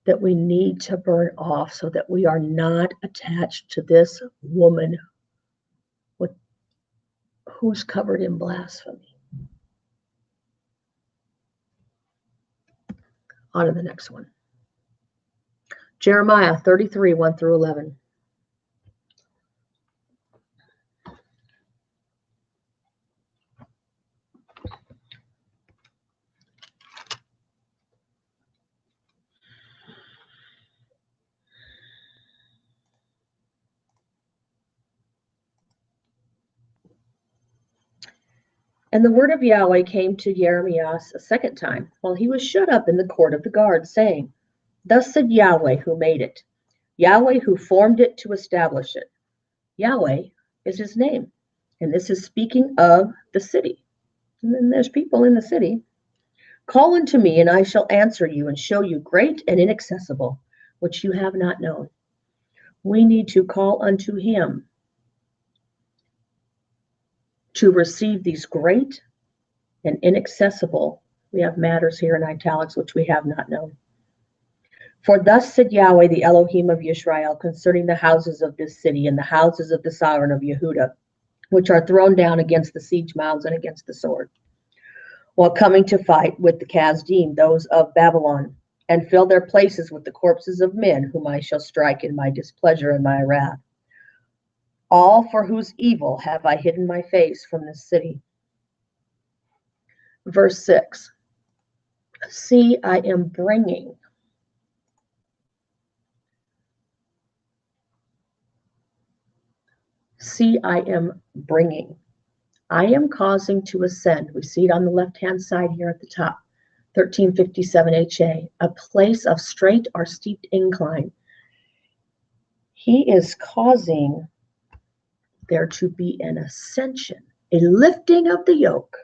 that we need to burn off so that we are not attached to this woman who's covered in blasphemy. On to the next one. Jeremiah 33, 1 through 11. And the word of Yahweh came to Jeremiah a second time, while he was shut up in the court of the guard, saying, Thus said Yahweh who made it, Yahweh who formed it to establish it. Yahweh is his name. And this is speaking of the city. And then there's people in the city. Call unto me, and I shall answer you and show you great and inaccessible, which you have not known. We need to call unto him to receive these great and inaccessible, we have matters here in italics, which we have not known. For thus said Yahweh, the Elohim of Israel, concerning the houses of this city and the houses of the sovereign of Yehuda, which are thrown down against the siege mounds and against the sword, while coming to fight with the Kasdim, those of Babylon, and fill their places with the corpses of men, whom I shall strike in my displeasure and my wrath. All for whose evil have I hidden my face from this city. Verse 6. See, I am bringing. See, I am bringing. I am causing to ascend. We see it on the left-hand side here at the top. 1357 HA, a place of straight or steep incline. He is causing there to be an ascension, a lifting of the yoke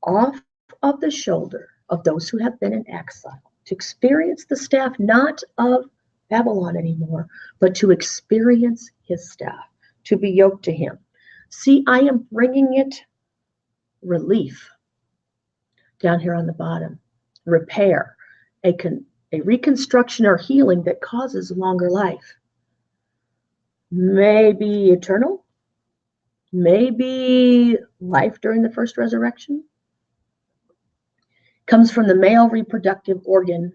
off of the shoulder of those who have been in exile, to experience the staff not of Babylon anymore, but to experience his staff, to be yoked to him. See, I am bringing it relief down here on the bottom, repair, a reconstruction or healing that causes longer life. Maybe eternal, maybe life during the first resurrection. Comes from the male reproductive organ.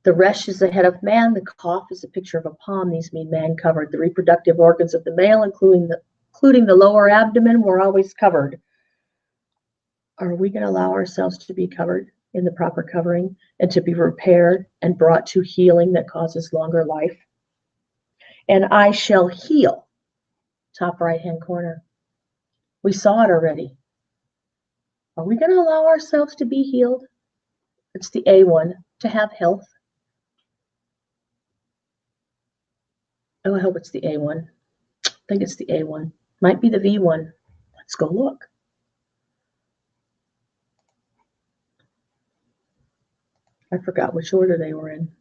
The resh is the head of man. The kaf is a picture of a palm. These mean man covered. The reproductive organs of the male, including the lower abdomen, were always covered. Are we going to allow ourselves to be covered in the proper covering and to be repaired and brought to healing that causes longer life? And I shall heal. Top right-hand corner. We saw it already. Are we going to allow ourselves to be healed? It's the A1, to have health. Oh, I hope it's the A1. I think it's the A1. Might be the V1. Let's go look. I forgot which order they were in.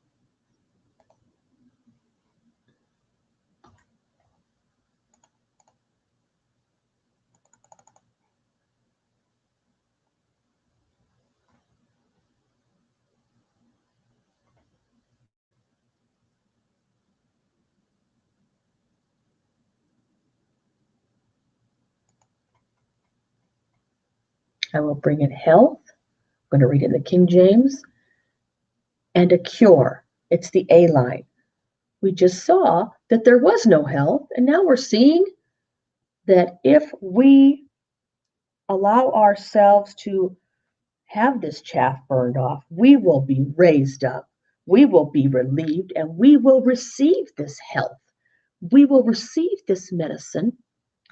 I will bring in health. I'm going to read it in the King James. And a cure. It's the A line. We just saw that there was no health, and now we're seeing that if we allow ourselves to have this chaff burned off, we will be raised up, we will be relieved, and we will receive this health. We will receive this medicine,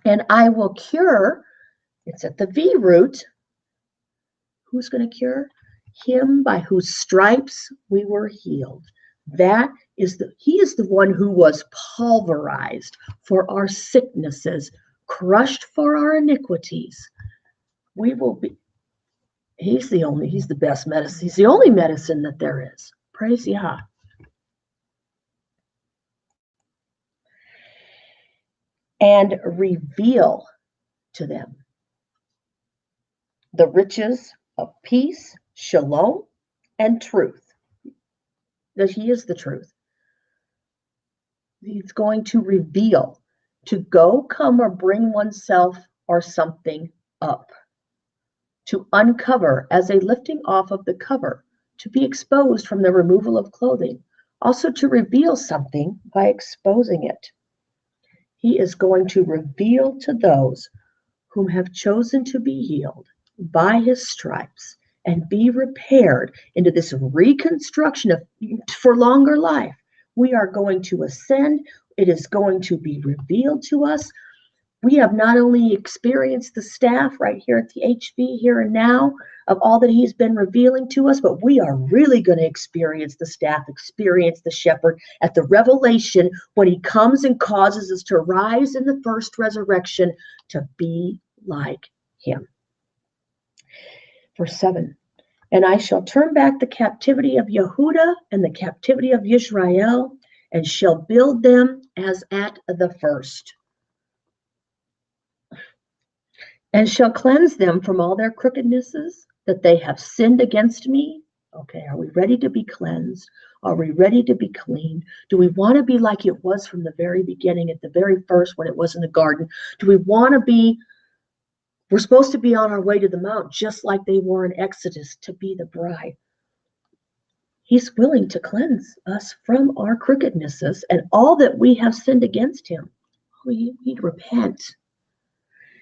and I will cure. It's at the V root. Who's going to cure? Him by whose stripes we were healed. He is the one who was pulverized for our sicknesses, crushed for our iniquities. He's the best medicine. He's the only medicine that there is. Praise Yah. And reveal to them the riches of peace, shalom, and truth. That he is the truth. He's going to reveal, to go, come, or bring oneself or something up. To uncover as a lifting off of the cover, to be exposed from the removal of clothing. Also to reveal something by exposing it. He is going to reveal to those whom have chosen to be healed by his stripes and be repaired into this reconstruction for longer life. We are going to ascend. It is going to be revealed to us. We have not only experienced the staff right here at the HV here and now of all that he's been revealing to us, but we are really going to experience the staff, experience the shepherd at the revelation when he comes and causes us to rise in the first resurrection to be like him. Verse 7. And I shall turn back the captivity of Yehuda and the captivity of Israel, and shall build them as at the first, and shall cleanse them from all their crookednesses that they have sinned against me. Okay, are we ready to be cleansed? Are we ready to be clean? Do we want to be like it was from the very beginning, at the very first when it was in the garden? Do we want to be, we're supposed to be on our way to the mount, just like they were in Exodus, to be the bride. He's willing to cleanse us from our crookednesses and all that we have sinned against him. We need to repent.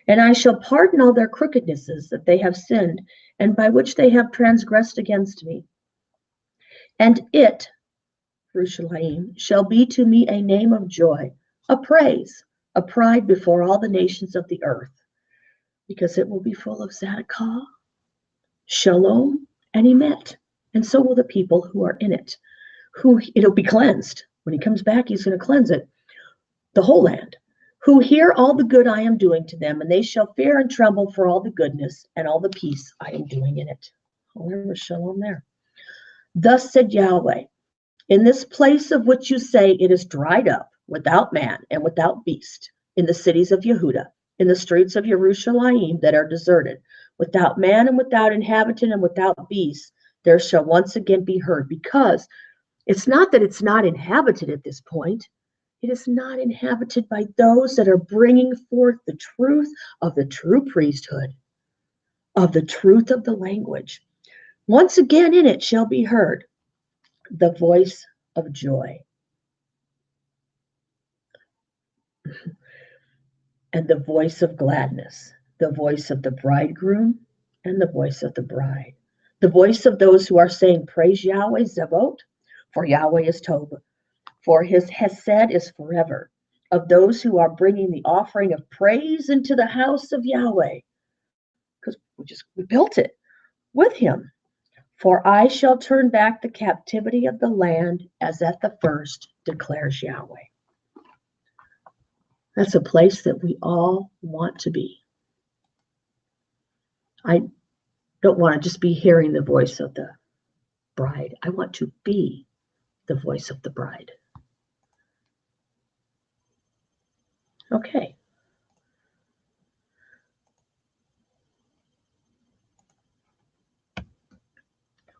And I shall pardon all their crookednesses that they have sinned, and by which they have transgressed against me. And it, Yerushalayim, shall be to me a name of joy, a praise, a pride before all the nations of the earth, because it will be full of Tzedakah, Shalom, and Emet. And so will the people who are in it. It'll be cleansed. When he comes back, he's going to cleanse it, the whole land. Who hear all the good I am doing to them, and they shall fear and tremble for all the goodness and all the peace I am doing in it. Oh, there was shalom there. Thus said Yahweh, in this place of which you say it is dried up, without man and without beast, in the cities of Yehuda, in the streets of Yerushalayim that are deserted, without man and without inhabitant and without beast, there shall once again be heard. Because it's not that it's not inhabited at this point. It is not inhabited by those that are bringing forth the truth of the true priesthood, of the truth of the language. Once again in it shall be heard the voice of joy and the voice of gladness, the voice of the bridegroom and the voice of the bride, the voice of those who are saying, praise Yahweh Zevot, for Yahweh is Tov. For his hesed is forever, of those who are bringing the offering of praise into the house of Yahweh. Because We built it with him. For I shall turn back the captivity of the land as at the first, declares Yahweh. That's a place that we all want to be. I don't want to just be hearing the voice of the bride. I want to be the voice of the bride. Okay.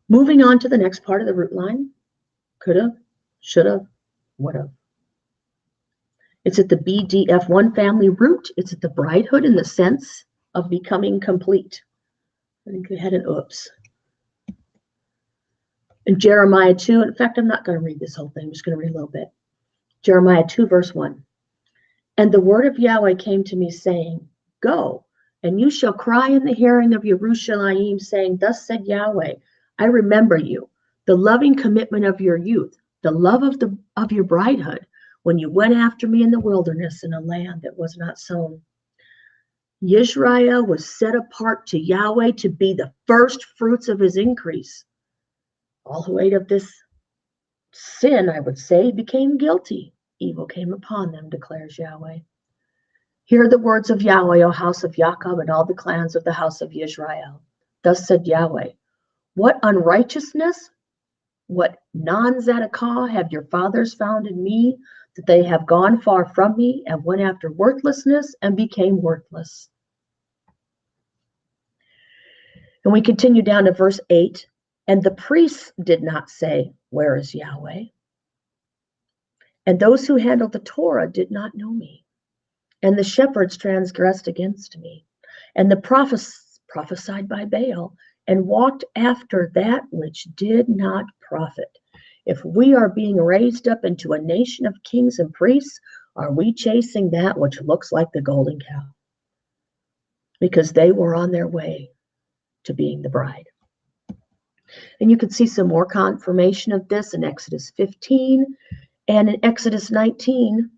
Moving on to the next part of the root line. Coulda, shoulda, woulda. It's at the BDF1 family root. It's at the bridehood in the sense of becoming complete. I think we had an oops. In Jeremiah 2, in fact, I'm not going to read this whole thing. I'm just going to read a little bit. Jeremiah 2, verse 1. And the word of Yahweh came to me, saying, Go, and you shall cry in the hearing of Yerushalayim, saying, Thus said Yahweh, I remember you, the loving commitment of your youth, the love of your bridehood, when you went after me in the wilderness in a land that was not sown. Yisrael was set apart to Yahweh to be the first fruits of his increase. All who ate of this sin, I would say, became guilty. Evil came upon them, declares Yahweh. Hear the words of Yahweh, O house of Jacob, and all the clans of the house of Israel. Thus said Yahweh, what unrighteousness, what non-Zadokah have your fathers found in me, that they have gone far from me and went after worthlessness and became worthless. And we continue down to verse 8. And the priests did not say, Where is Yahweh? And those who handled the Torah did not know me. And the shepherds transgressed against me. And the prophets prophesied by Baal and walked after that which did not profit. If we are being raised up into a nation of kings and priests, are we chasing that which looks like the golden cow? Because they were on their way to being the bride. And you can see some more confirmation of this in Exodus 15 and in Exodus 19.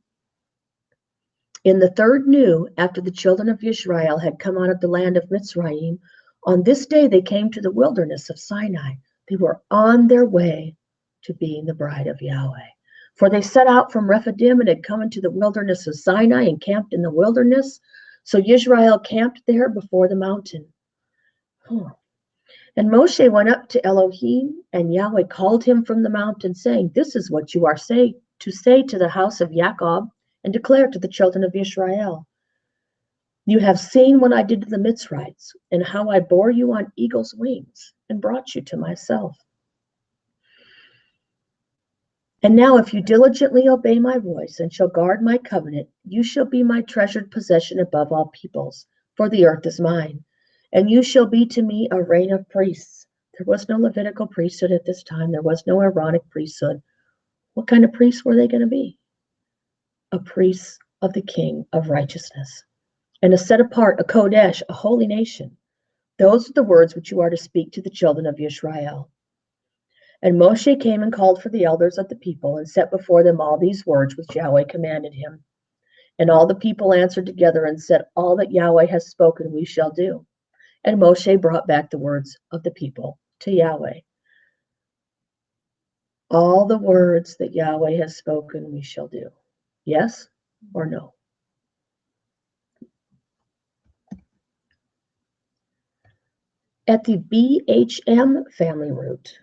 In the third new, after the children of Israel had come out of the land of Mitzrayim, on this day they came to the wilderness of Sinai. They were on their way to being the bride of Yahweh. For they set out from Rephidim and had come into the wilderness of Sinai and camped in the wilderness. So Israel camped there before the mountain. And Moshe went up to Elohim, and Yahweh called him from the mountain, saying, This is what you are to say to the house of Jacob, and declare to the children of Israel. You have seen what I did to the Mitzrites, and how I bore you on eagle's wings, and brought you to myself. And now if you diligently obey my voice, and shall guard my covenant, you shall be my treasured possession above all peoples, for the earth is mine. And you shall be to me a reign of priests. There was no Levitical priesthood at this time. There was no Aaronic priesthood. What kind of priests were they going to be? A priest of the King of righteousness. And a set apart, a Kodesh, a holy nation. Those are the words which you are to speak to the children of Israel. And Moshe came and called for the elders of the people, and set before them all these words which Yahweh commanded him. And all the people answered together and said, All that Yahweh has spoken we shall do. And Moshe brought back the words of the people to Yahweh. All the words that Yahweh has spoken we shall do. Yes or no? At the BHM family root,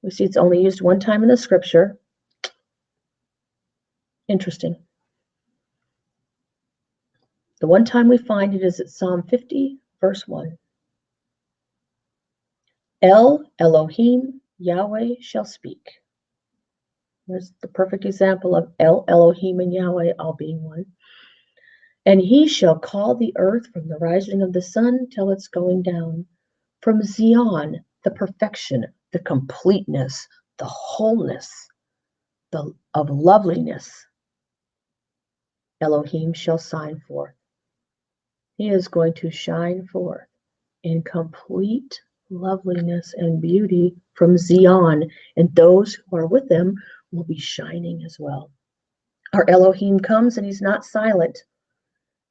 we see it's only used one time in the scripture. Interesting. The one time we find it is at Psalm 50, verse 1. El Elohim Yahweh shall speak. There's the perfect example of El Elohim and Yahweh all being one. And he shall call the earth from the rising of the sun till it's going down. From Zion, the perfection, the completeness, the wholeness of loveliness, Elohim shall shine forth. He is going to shine forth in complete loveliness and beauty from Zion, and those who are with them will be shining as well. Our Elohim comes and he's not silent.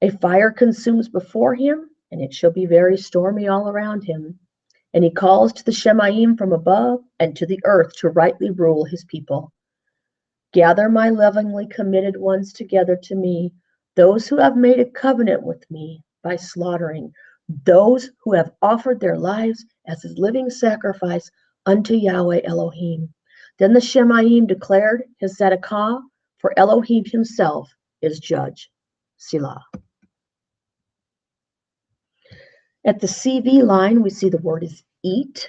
A fire consumes before him, and it shall be very stormy all around him. And he calls to the Shemaim from above and to the earth to rightly rule his people. Gather my lovingly committed ones together to me, those who have made a covenant with me by slaughtering, those who have offered their lives as a living sacrifice unto Yahweh Elohim. Then the Shemaim declared his tzedakah, for Elohim himself is judge. Selah. At the CV line, we see the word is eat.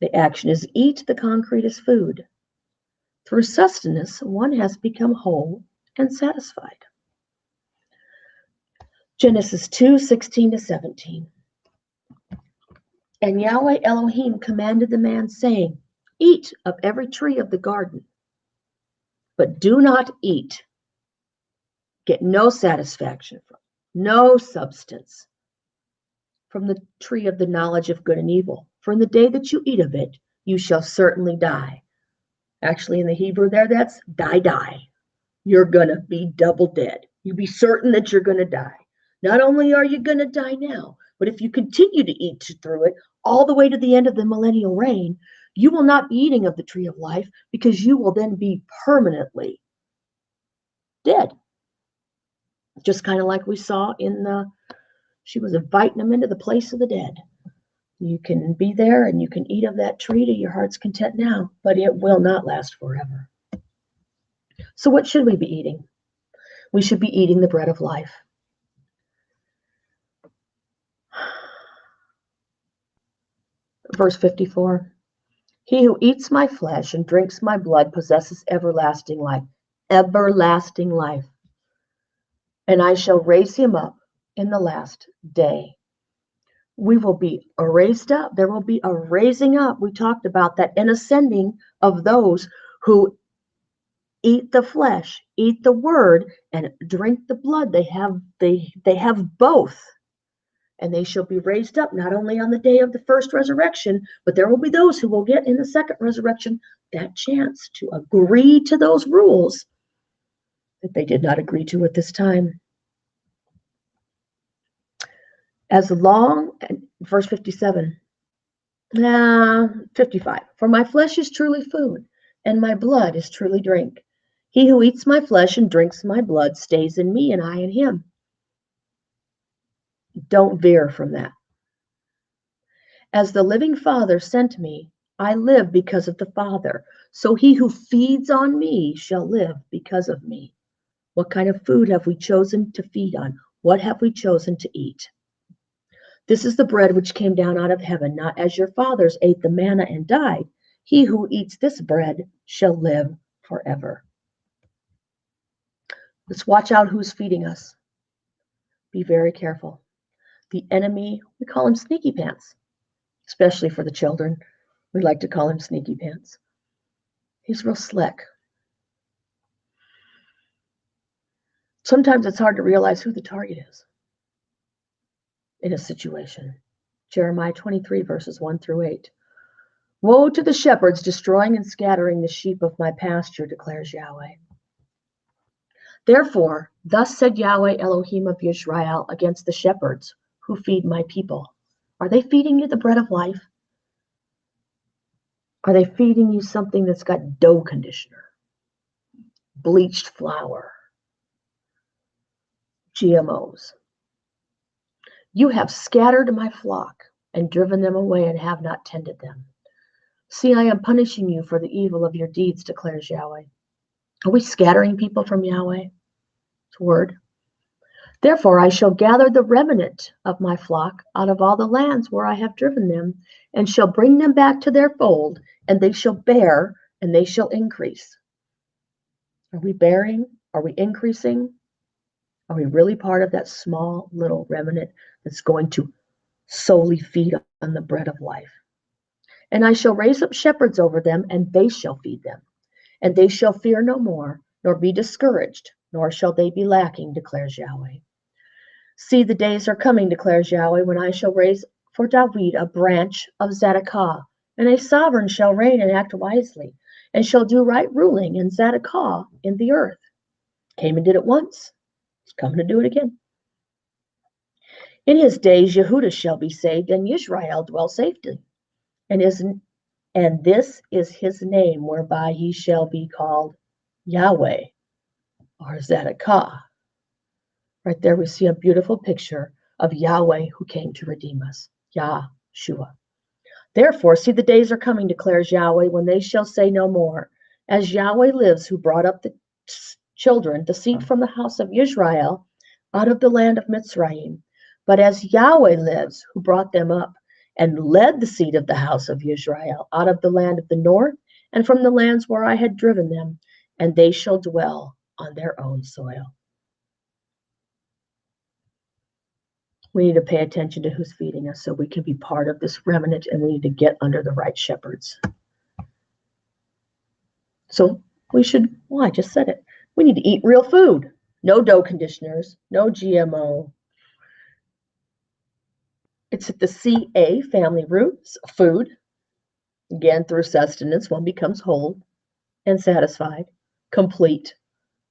The action is eat, the concrete is food. Through sustenance, one has become whole and satisfied. Genesis 2:16-17. And Yahweh Elohim commanded the man, saying, eat of every tree of the garden, but do not eat. Get no satisfaction from, no substance from the tree of the knowledge of good and evil. For in the day that you eat of it, you shall certainly die. Actually, in the Hebrew there, that's die. You're going to be double dead. You be certain that you're going to die. Not only are you going to die now, but if you continue to eat through it all the way to the end of the millennial reign, you will not be eating of the tree of life, because you will then be permanently dead. Just kind of like we saw she was inviting them into the place of the dead. You can be there and you can eat of that tree to your heart's content now, but it will not last forever. So what should we be eating? We should be eating the bread of life. Verse 54. He who eats my flesh and drinks my blood possesses everlasting life. Everlasting life. And I shall raise him up in the last day. We will be raised up. There will be a raising up. We talked about that, an ascending of those who eat the flesh, eat the word, and drink the blood. They have both. And they shall be raised up not only on the day of the first resurrection, but there will be those who will get in the second resurrection that chance to agree to those rules that they did not agree to at this time. As long, verse 57, 55, for my flesh is truly food, and my blood is truly drink. He who eats my flesh and drinks my blood stays in me, and I in him. Don't veer from that. As the living Father sent me, I live because of the Father. So he who feeds on me shall live because of me. What kind of food have we chosen to feed on? What have we chosen to eat? This is the bread which came down out of heaven, not as your fathers ate the manna and died. He who eats this bread shall live forever. Let's watch out who's feeding us. Be very careful. The enemy, we call him sneaky pants, especially for the children. We like to call him sneaky pants. He's real slick. Sometimes it's hard to realize who the target is in a situation. Jeremiah 23, verses 1-8. Woe to the shepherds destroying and scattering the sheep of my pasture, declares Yahweh. Therefore, thus said Yahweh Elohim of Yisrael against the shepherds who feed my people. Are they feeding you the bread of life? Are they feeding you something that's got dough conditioner, bleached flour, GMOs? You have scattered my flock and driven them away and have not tended them. See, I am punishing you for the evil of your deeds, declares Yahweh. Are we scattering people from Yahweh? It's word. Therefore, I shall gather the remnant of my flock out of all the lands where I have driven them, and shall bring them back to their fold, and they shall bear, and they shall increase. Are we bearing? Are we increasing? Are we really part of that small little remnant that's going to solely feed on the bread of life? And I shall raise up shepherds over them, and they shall feed them. And they shall fear no more, nor be discouraged, nor shall they be lacking, declares Yahweh. See, the days are coming, declares Yahweh, when I shall raise for David a branch of Tzedakah, and a sovereign shall reign and act wisely, and shall do right ruling in Tzedakah in the earth. Came and did it once. He's coming to do it again. In his days Yehudah shall be saved, and Yisrael dwell safely. And this is his name whereby he shall be called Yahweh, or Zedekah. Right there we see a beautiful picture of Yahweh who came to redeem us, Yahshua. Therefore, see, the days are coming, declares Yahweh, when they shall say no more, as Yahweh lives, who brought up the children, the seed from the house of Israel, out of the land of Mitzrayim. But as Yahweh lives, who brought them up and led the seed of the house of Israel out of the land of the north and from the lands where I had driven them, and they shall dwell on their own soil. We need to pay attention to who's feeding us so we can be part of this remnant, and we need to get under the right shepherds. So we should, well, I just said it. We need to eat real food. No dough conditioners, no GMO. It's at the CA, family roots, food. Again, through sustenance, one becomes whole and satisfied, complete,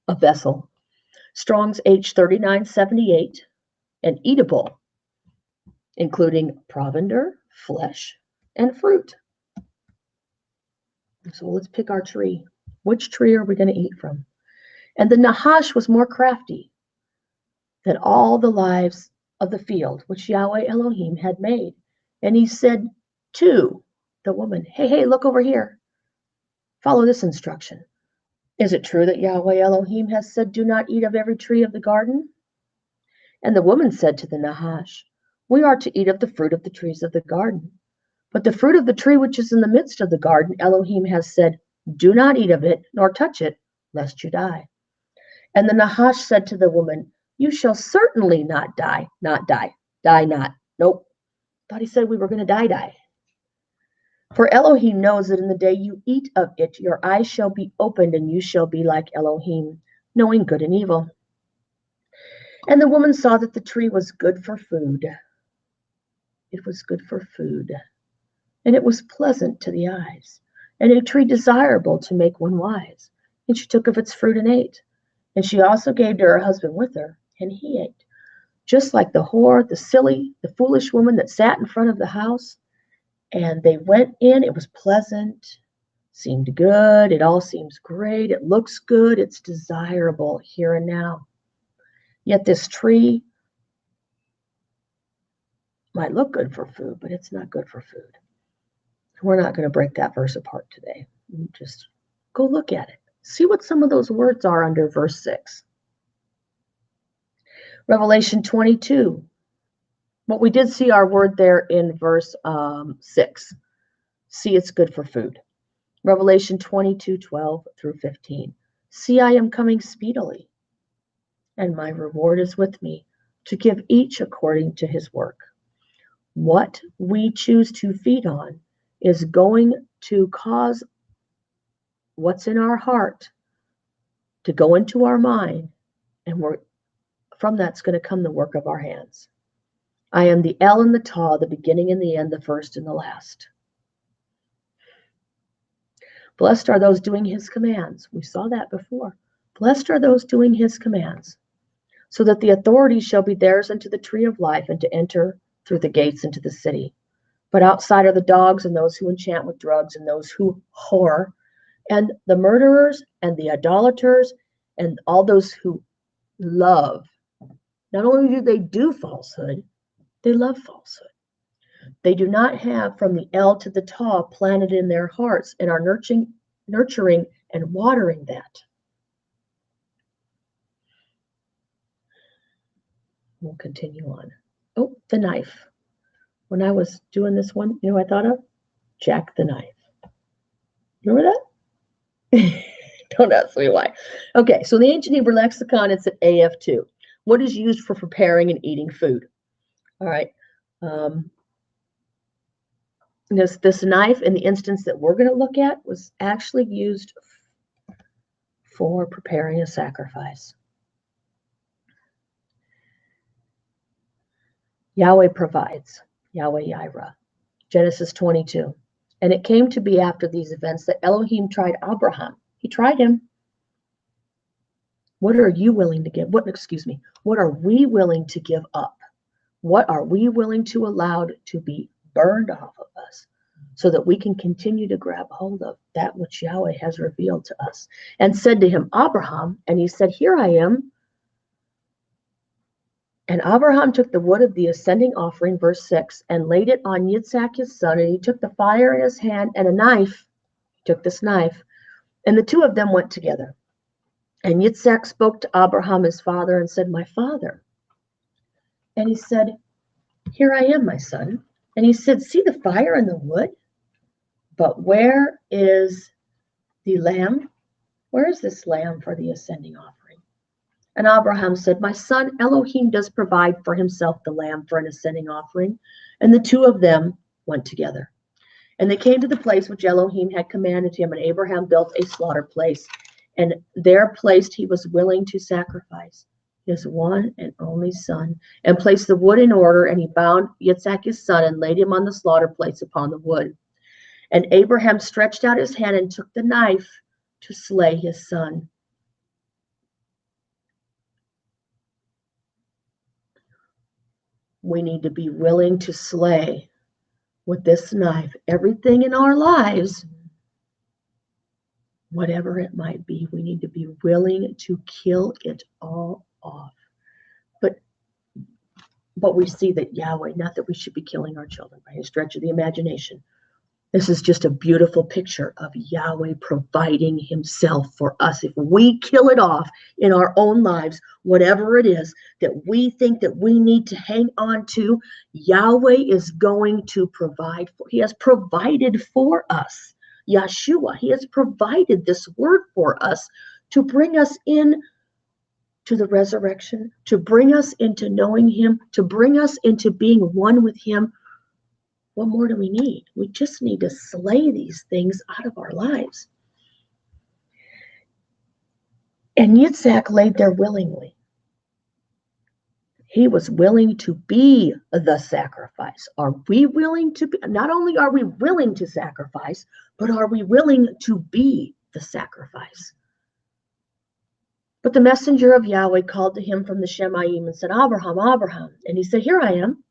a vessel. Strong's H3978, and eatable, including provender, flesh, and fruit. So let's pick our tree. Which tree are we going to eat from? And the Nahash was more crafty than all the lives of the field, which Yahweh Elohim had made. And he said to the woman, hey, look over here. Follow this instruction. Is it true that Yahweh Elohim has said, do not eat of every tree of the garden? And the woman said to the Nahash, we are to eat of the fruit of the trees of the garden. But the fruit of the tree which is in the midst of the garden, Elohim has said, do not eat of it, nor touch it, lest you die. And the Nahash said to the woman, you shall certainly not die, die not. Nope. Thought he said we were going to die. For Elohim knows that in the day you eat of it, your eyes shall be opened, and you shall be like Elohim, knowing good and evil. And the woman saw that the tree was good for food. It was good for food, and it was pleasant to the eyes, and a tree desirable to make one wise. And she took of its fruit and ate. And she also gave to her husband with her, and he ate. Just like the whore, the silly, the foolish woman that sat in front of the house. And they went in. It was pleasant, seemed good. It all seems great. It looks good. It's desirable here and now. Yet this tree might look good for food, but it's not good for food. We're not going to break that verse apart today. Just go look at it. See what some of those words are under verse 6. Revelation 22. What we did see our word there in verse 6. See, it's good for food. Revelation 22:12 through 15. See, I am coming speedily, and my reward is with me, to give each according to his work. What we choose to feed on is going to cause what's in our heart to go into our mind, and from that's going to come the work of our hands. I am the El and the Ta, the beginning and the end, the first and the last. Blessed are those doing his commands. We saw that before. Blessed are those doing his commands, so that the authority shall be theirs unto the tree of life, and to enter through the gates into the city. But outside are the dogs, and those who enchant with drugs, and those who whore, and the murderers, and the idolaters, and all those who love. Not only do they do falsehood, they love falsehood. They do not have from the El to the Ta planted in their hearts, and are nurturing and watering that. We'll continue on. Oh, the knife. When I was doing this one, you know what I thought of? Jack the knife. Remember that? Don't ask me why. Okay, so in the ancient Hebrew lexicon, it's at AF2. What is used for preparing and eating food? All right. This knife, in the instance that we're going to look at, was actually used for preparing a sacrifice. Yahweh provides. Yahweh Yireh. Genesis 22. And it came to be after these events that Elohim tried Abraham. He tried him. What are you willing to give? What are we willing to give up What are we willing to allow to be burned off of us so that we can continue to grab hold of that which Yahweh has revealed to us? And said to him, Abraham, and he said, here I am. And Abraham took the wood of the ascending offering, verse 6, and laid it on Yitzhak his son, and he took the fire in his hand and a knife. He took this knife, and the two of them went together. And Yitzhak spoke to Abraham his father and said, my father. And he said, here I am, my son. And he said, see the fire and the wood? But where is the lamb? Where is this lamb for the ascending offering? And Abraham said, my son, Elohim does provide for himself the lamb for an ascending offering. And the two of them went together. And they came to the place which Elohim had commanded him, and Abraham built a slaughter place. And there placed he was willing to sacrifice his one and only son, and placed the wood in order, and he bound Yitzhak his son, and laid him on the slaughter place upon the wood. And Abraham stretched out his hand and took the knife to slay his son. We need to be willing to slay with this knife everything in our lives, whatever it might be. We need to be willing to kill it all off. But we see that Yahweh, not that we should be killing our children by any stretch of the imagination. This is just a beautiful picture of Yahweh providing himself for us. If we kill it off in our own lives, whatever it is that we think that we need to hang on to, Yahweh is going to provide for. He has provided for us. Yeshua, he has provided this word for us to bring us in to the resurrection, to bring us into knowing him, to bring us into being one with him. What more do we need? We just need to slay these things out of our lives. And Yitzhak laid there willingly. He was willing to be the sacrifice. Are we willing to be? Not only are we willing to sacrifice, but are we willing to be the sacrifice? But the messenger of Yahweh called to him from the Shemaim and said, Abraham, Abraham. And he said, here I am.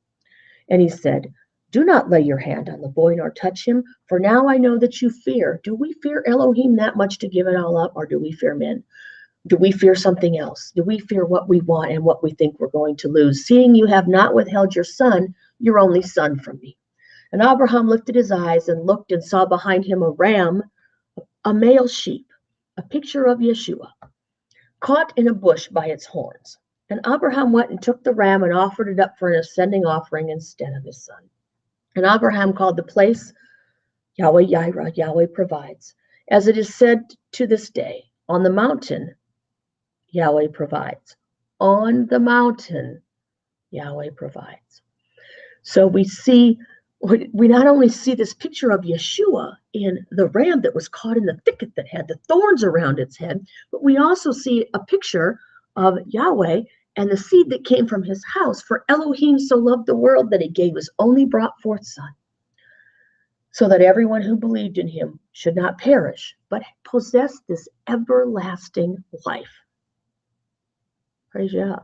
And he said, do not lay your hand on the boy nor touch him, for now I know that you fear. Do we fear Elohim that much to give it all up, or do we fear men? Do we fear something else? Do we fear what we want and what we think we're going to lose? Seeing you have not withheld your son, your only son, from me. And Abraham lifted his eyes and looked and saw behind him a ram, a male sheep, a picture of Yeshua, caught in a bush by its horns. And Abraham went and took the ram and offered it up for an ascending offering instead of his son. And Abraham called the place Yahweh Yireh, Yahweh provides. As it is said to this day, on the mountain, Yahweh provides. On the mountain, Yahweh provides. So we not only see this picture of Yeshua in the ram that was caught in the thicket that had the thorns around its head, but we also see a picture of Yahweh and the seed that came from his house. For Elohim so loved the world that he gave his only brought forth son, so that everyone who believed in him should not perish, but possess this everlasting life. Praise Yah.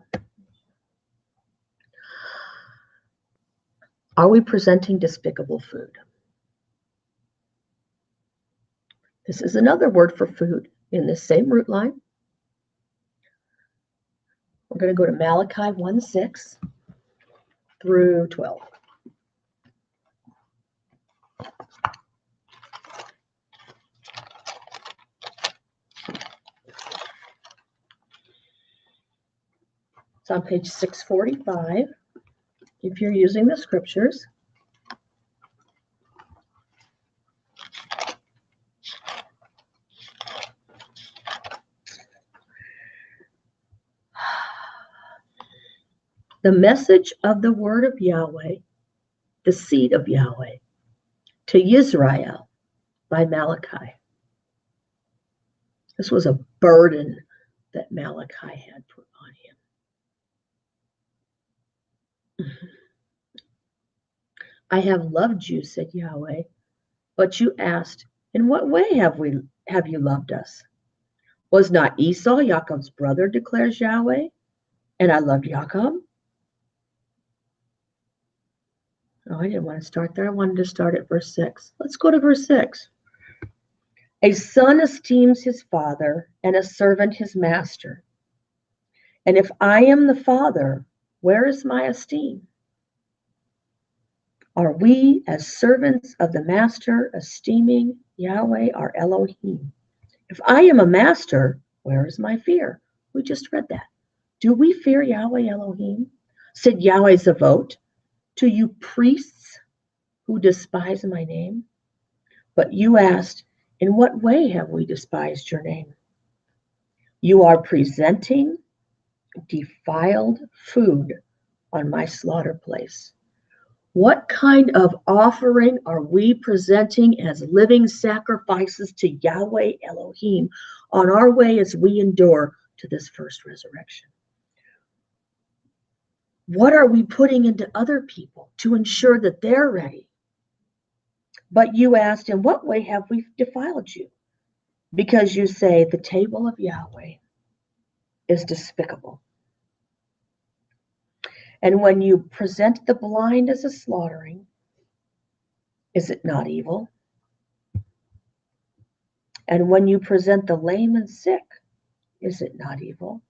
Are we presenting despicable food? This is another word for food in this same root line. We're going to go to Malachi 1:6 through 12. It's on page 645 if you're using the scriptures. The message of the word of Yahweh, the seed of Yahweh, to Yisrael by Malachi. This was a burden that Malachi had put on him. I have loved you, said Yahweh, but you asked, in what way have you loved us? Was not Esau Jacob's brother, declares Yahweh, and I loved Jacob? Oh, I didn't want to start there. I wanted to start at verse 6. Let's go to verse 6. A son esteems his father, and a servant his master. And if I am the father, where is my esteem? Are we, as servants of the master, esteeming Yahweh our Elohim? If I am a master, where is my fear? We just read that. Do we fear Yahweh Elohim? Said Yahweh Zavot, to you priests who despise my name? But you asked, in what way have we despised your name? You are presenting defiled food on my slaughter place. What kind of offering are we presenting as living sacrifices to Yahweh Elohim on our way as we endure to this first resurrection? What are we putting into other people to ensure that they're ready? But you asked, in what way have we defiled you? Because you say the table of Yahweh is despicable. And when you present the blind as a slaughtering, is it not evil? And when you present the lame and sick, is it not evil?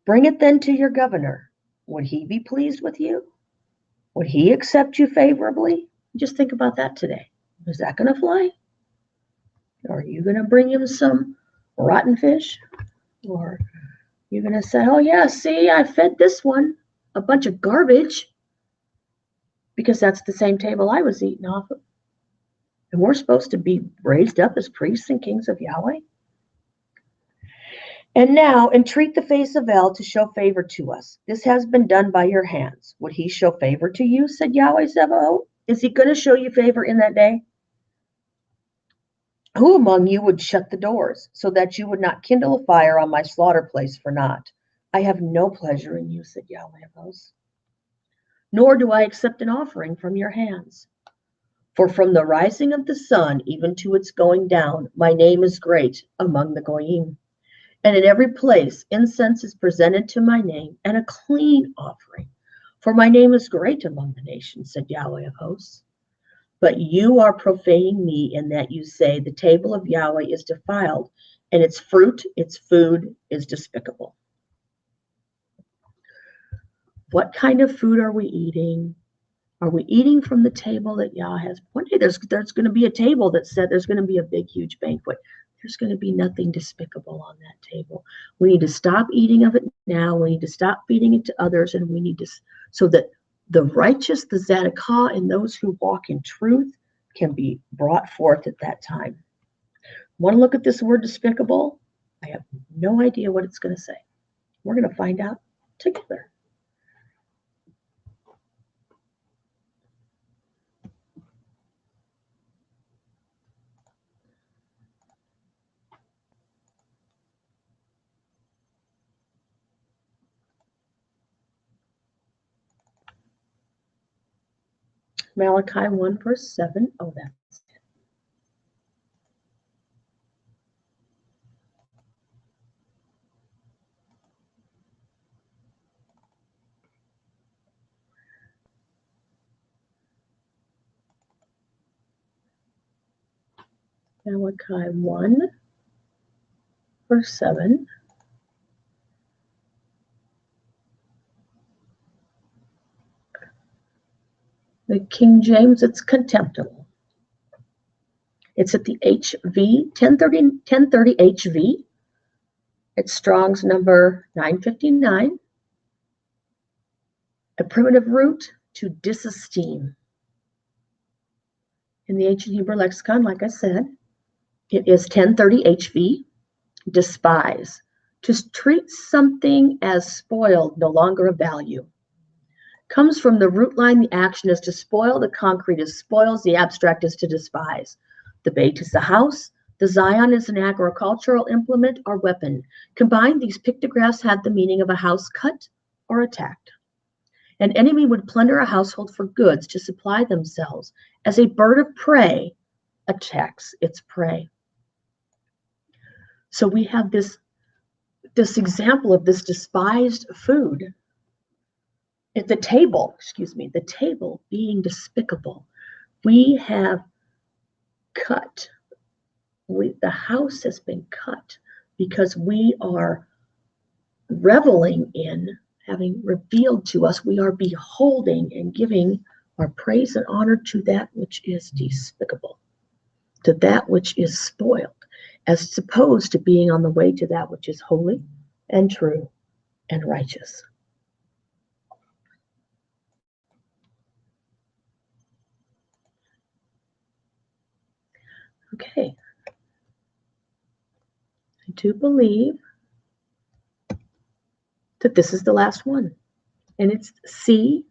Bring it then to your governor. Would he be pleased with you? Would he accept you favorably? Just think about that today. Is that going to fly? Are you going to bring him some rotten fish? Or you're going to say, oh yeah, see, I fed this one a bunch of garbage because that's the same table I was eating off of. And we're supposed to be raised up as priests and kings of Yahweh. And now entreat the face of El to show favor to us. This has been done by your hands. Would he show favor to you, said Yahweh Zebaoth? Is he going to show you favor in that day? Who among you would shut the doors so that you would not kindle a fire on my slaughter place for naught? I have no pleasure in you, said Yahweh of hosts. Nor do I accept an offering from your hands. For from the rising of the sun even to its going down, my name is great among the Goyim. And in every place incense is presented to my name, and a clean offering. For my name is great among the nations, said Yahweh of hosts. But you are profaning me in that you say the table of Yahweh is defiled, and its fruit, its food, is despicable. What kind of food are we eating? Are we eating from the table that Yah has? One day there's going to be a table that said there's going to be a big, huge banquet. There's going to be nothing despicable on that table. We need to stop eating of it now. We need to stop feeding it to others, and we need to, so that the righteous, the Tzedakah, and those who walk in truth can be brought forth at that time. Want to look at this word despicable? I have no idea what it's going to say. We're going to find out together. Malachi 1 verse 7. Oh, that's it. Malachi 1 verse 7. The King James, it's contemptible. It's at the HV, 1030 HV. It's Strong's number 959. A primitive root, to disesteem. In the Ancient Hebrew Lexicon, like I said, it is 1030 HV, despise. To treat something as spoiled, no longer of value. Comes from the root line, the action is to spoil, the concrete is spoils, the abstract is to despise. The Beit is the house, the Zion is an agricultural implement or weapon. Combined, these pictographs had the meaning of a house cut or attacked. An enemy would plunder a household for goods to supply themselves, as a bird of prey attacks its prey. So we have this example of this despised food. at the table, the table being despicable, we have cut. The house has been cut because we are reveling in having revealed to us, we are beholding and giving our praise and honor to that which is despicable, to that which is spoiled, as opposed to being on the way to that which is holy and true and righteous. Okay. I do believe that this is the last one. And it's C,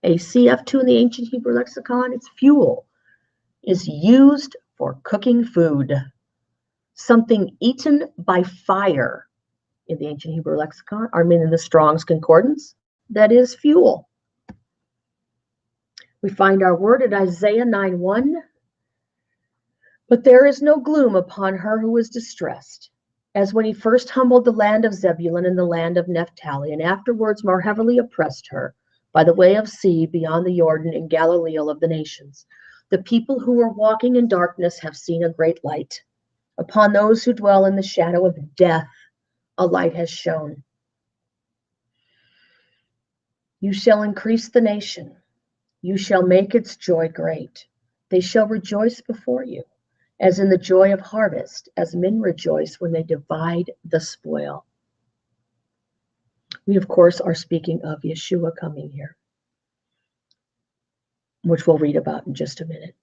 a CF2 in the ancient Hebrew lexicon. It's fuel, is used for cooking food. Something eaten by fire in the ancient Hebrew lexicon, in the Strong's Concordance, that is fuel. We find our word at Isaiah 9:1. But there is no gloom upon her who is distressed, as when he first humbled the land of Zebulun and the land of Naphtali, and afterwards more heavily oppressed her by the way of sea beyond the Jordan in Galilee of the nations. The people who were walking in darkness have seen a great light. Upon those who dwell in the shadow of death, a light has shone. You shall increase the nation. You shall make its joy great. They shall rejoice before you, as in the joy of harvest, as men rejoice when they divide the spoil. We, of course, are speaking of Yeshua coming here, which we'll read about in just a minute.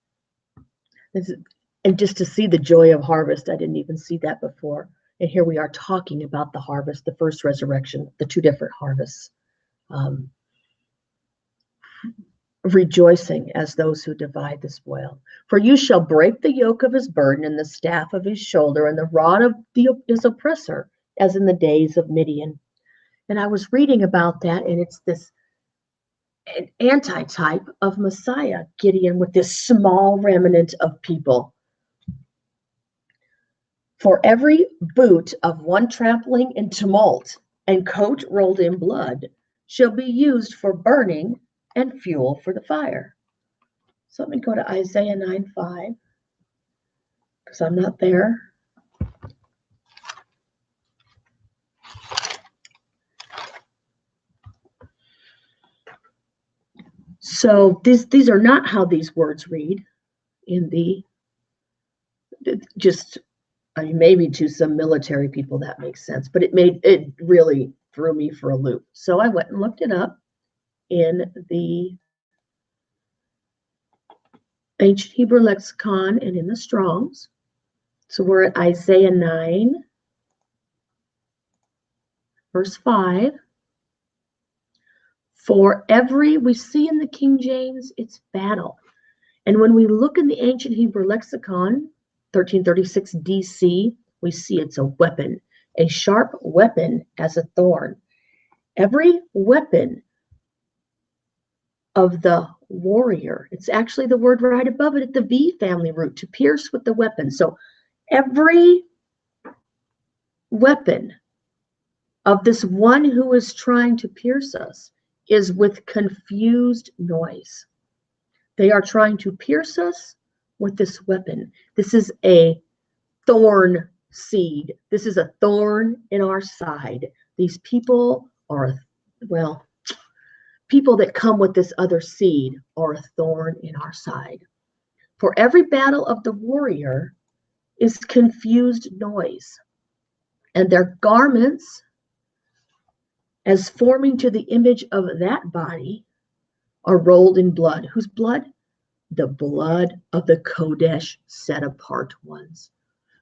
And just to see the joy of harvest, I didn't even see that before. And here we are talking about the harvest, the first resurrection, the two different harvests. Rejoicing as those who divide the spoil. For you shall break the yoke of his burden and the staff of his shoulder and the rod of his oppressor, as in the days of Midian. And I was reading about that, and it's this an antitype of Messiah, Gideon, with this small remnant of people. For every boot of one trampling in tumult and coat rolled in blood shall be used for burning and fuel for the fire. So let me go to Isaiah 9:5, because I'm not there. So these are not how these words read in the, just, maybe to some military people that makes sense, but it really threw me for a loop. So I went and looked it up in the ancient Hebrew lexicon and in the Strong's. So we're at Isaiah 9, verse 5. For every, we see in the King James, it's battle. And when we look in the ancient Hebrew lexicon, 1336 DC, we see it's a weapon, a sharp weapon as a thorn. Every weapon of the warrior, it's actually the word right above it at the V family root, to pierce with the weapon. So every weapon of this one who is trying to pierce us is with confused noise. They are trying to pierce us with this weapon. This is a thorn seed. This is a thorn in our side. These people are, well, people that come with this other seed are a thorn in our side. For every battle of the warrior is confused noise, and their garments, as forming to the image of that body, are rolled in blood. Whose blood? The blood of the Kodesh set apart ones.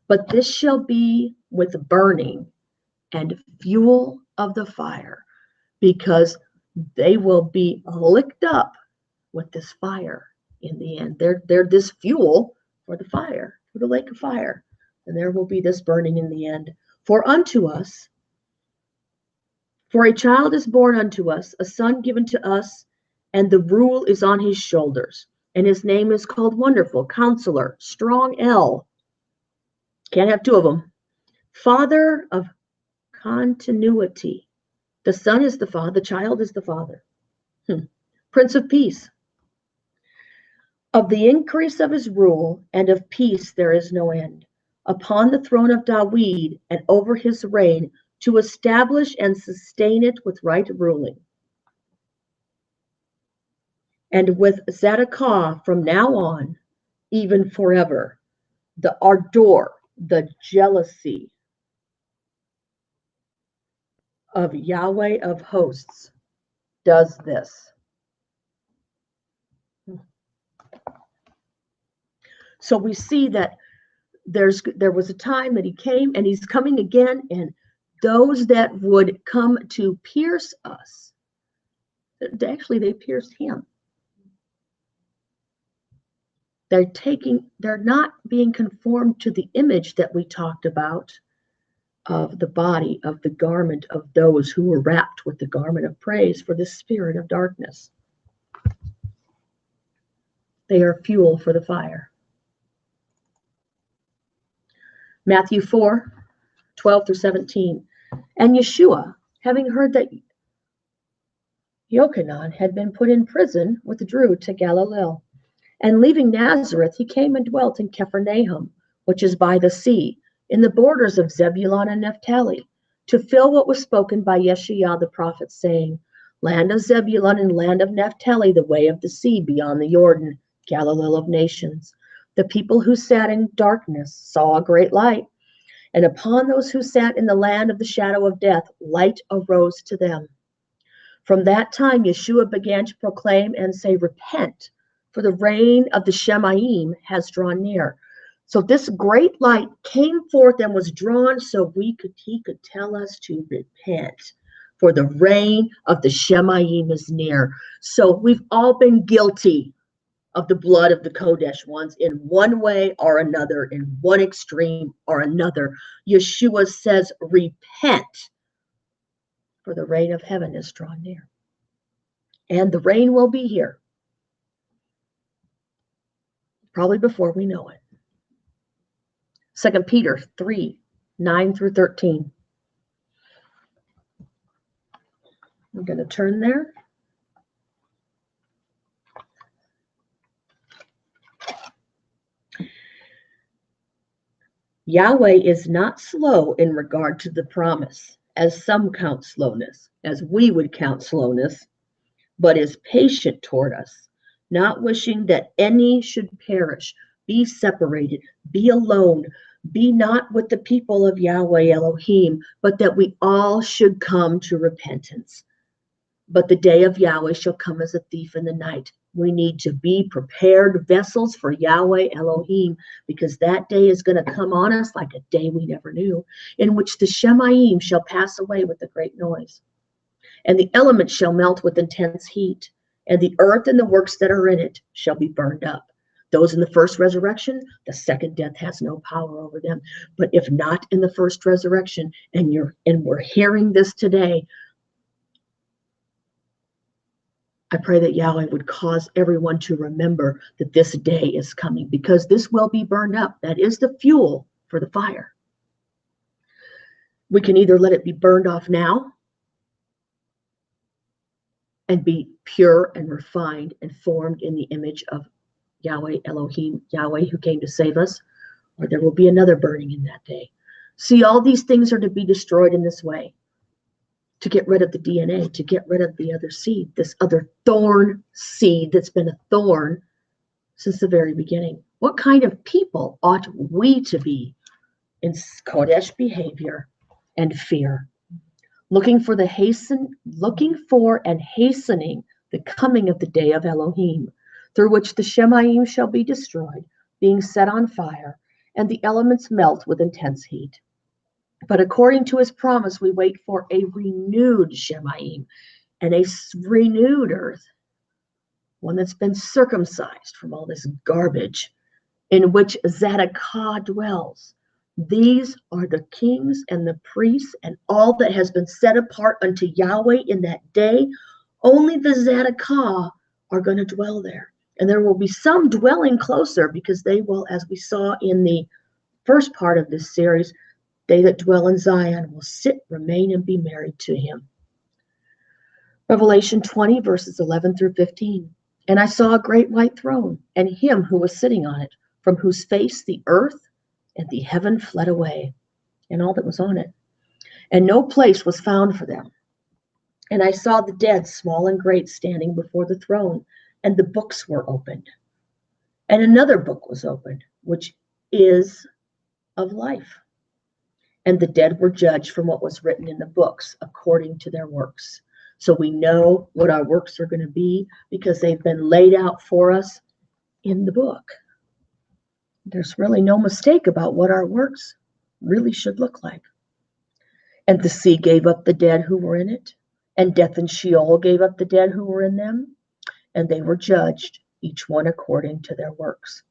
But this shall be with burning and fuel of the fire, because they will be licked up with this fire in the end. They're this fuel for the fire, for the lake of fire. And there will be this burning in the end. For unto us, for a child is born unto us, a son given to us, and the rule is on his shoulders. And his name is called Wonderful, Counselor, Strong L. Can't have two of them. Father of continuity. The son is the father, the child is the father. Prince of Peace. Of the increase of his rule and of peace there is no end, upon the throne of David and over his reign, to establish and sustain it with right ruling. And with Zedekiah from now on, even forever, the ardor, the jealousy of Yahweh of hosts does this. So we see that there was a time that he came, and he's coming again, and those that would come to pierce us, actually they pierced him. They're not being conformed to the image that we talked about of the body, of the garment of those who were wrapped with the garment of praise for the spirit of darkness. They are fuel for the fire. Matthew 4:12-17. And Yeshua, having heard that Yochanan had been put in prison, withdrew to Galilee. And leaving Nazareth, he came and dwelt in Capernaum, which is by the sea, in the borders of Zebulun and Naphtali, to fill what was spoken by Yeshua the prophet, saying, Land of Zebulun and land of Naphtali, the way of the sea beyond the Jordan, Galilee of nations. The people who sat in darkness saw a great light, and upon those who sat in the land of the shadow of death, light arose to them. From that time, Yeshua began to proclaim and say, Repent, for the reign of the Shemaim has drawn near. So this great light came forth and was drawn so he could tell us to repent, for the reign of the Shemaim is near. So we've all been guilty of the blood of the Kodesh ones in one way or another, in one extreme or another. Yeshua says, repent, for the reign of heaven is drawn near. And the reign will be here, probably before we know it. 2 Peter 3:9-13. I'm going to turn there. Yahweh is not slow in regard to the promise, as some count slowness, as we would count slowness, but is patient toward us, not wishing that any should perish, be separated, be alone, be not with the people of Yahweh Elohim, but that we all should come to repentance. But the day of Yahweh shall come as a thief in the night. We need to be prepared vessels for Yahweh Elohim, because that day is going to come on us like a day we never knew, in which the Shemaim shall pass away with a great noise, and the elements shall melt with intense heat, and the earth and the works that are in it shall be burned up. Those in the first resurrection, the second death has no power over them. But if not in the first resurrection, and we're hearing this today, I pray that Yahweh would cause everyone to remember that this day is coming, because this will be burned up. That is the fuel for the fire. We can either let it be burned off now and be pure and refined and formed in the image of Yahweh Elohim, Yahweh who came to save us, or there will be another burning in that day. See, all these things are to be destroyed in this way, to get rid of the DNA, to get rid of the other seed, this other thorn seed that's been a thorn since the very beginning. What kind of people ought we to be in Kodesh behavior and fear, looking for and hastening the coming of the day of Elohim, through which the Shemaim shall be destroyed, being set on fire, and the elements melt with intense heat. But according to his promise, we wait for a renewed Shemaim and a renewed earth, one that's been circumcised from all this garbage, in which Zedekiah dwells. These are the kings and the priests and all that has been set apart unto Yahweh in that day. Only the Zedekiah are going to dwell there. And there will be some dwelling closer, because they will, as we saw in the first part of this series, they that dwell in Zion will sit, remain, and be married to him. Revelation 20, verses 11 through 15. And I saw a great white throne, and him who was sitting on it, from whose face the earth and the heaven fled away, and all that was on it. And no place was found for them. And I saw the dead, small and great, standing before the throne, and the books were opened. And another book was opened, which is of life. And the dead were judged from what was written in the books according to their works. So we know what our works are going to be because they've been laid out for us in the book. There's really no mistake about what our works really should look like. And the sea gave up the dead who were in it, and death and Sheol gave up the dead who were in them, and they were judged, each one according to their works.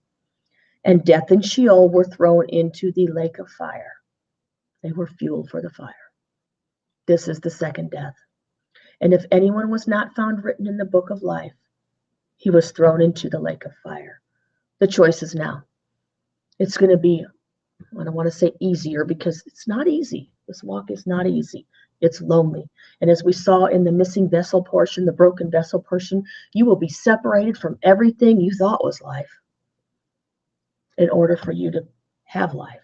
And death and Sheol were thrown into the lake of fire. They were fuel for the fire. This is the second death. And if anyone was not found written in the book of life, he was thrown into the lake of fire. The choice is now. It's going to be, I don't want to say easier because it's not easy. This walk is not easy. It's lonely. And as we saw in the missing vessel portion, the broken vessel portion, you will be separated from everything you thought was life in order for you to have life.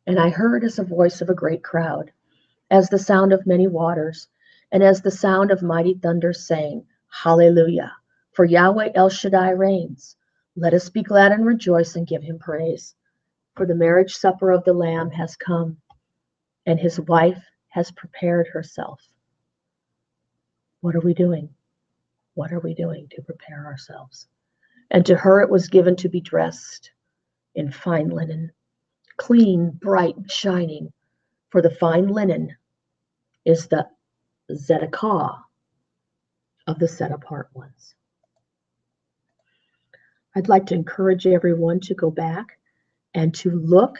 And I heard as a voice of a great crowd, as the sound of many waters, and as the sound of mighty thunder, saying, Hallelujah, for Yahweh El Shaddai reigns. Let us be glad and rejoice and give him praise. For the marriage supper of the Lamb has come, and his wife has prepared herself. What are we doing? What are we doing to prepare ourselves? And to her it was given to be dressed in fine linen, clean, bright, shining, for the fine linen is the tzedakah of the set-apart ones. I'd like to encourage everyone to go back and to look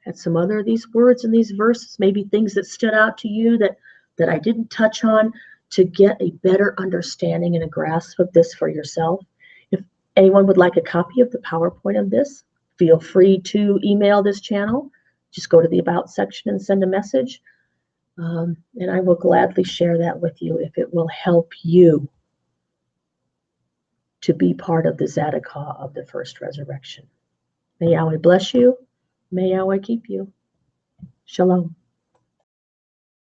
at some other of these words in these verses, maybe things that stood out to you that I didn't touch on, to get a better understanding and a grasp of this for yourself. If anyone would like a copy of the PowerPoint of this, feel free to email this channel. Just go to the About section and send a message. And I will gladly share that with you if it will help you to be part of the tzedakah of the first resurrection. May Yahweh bless you. May Yahweh keep you. Shalom.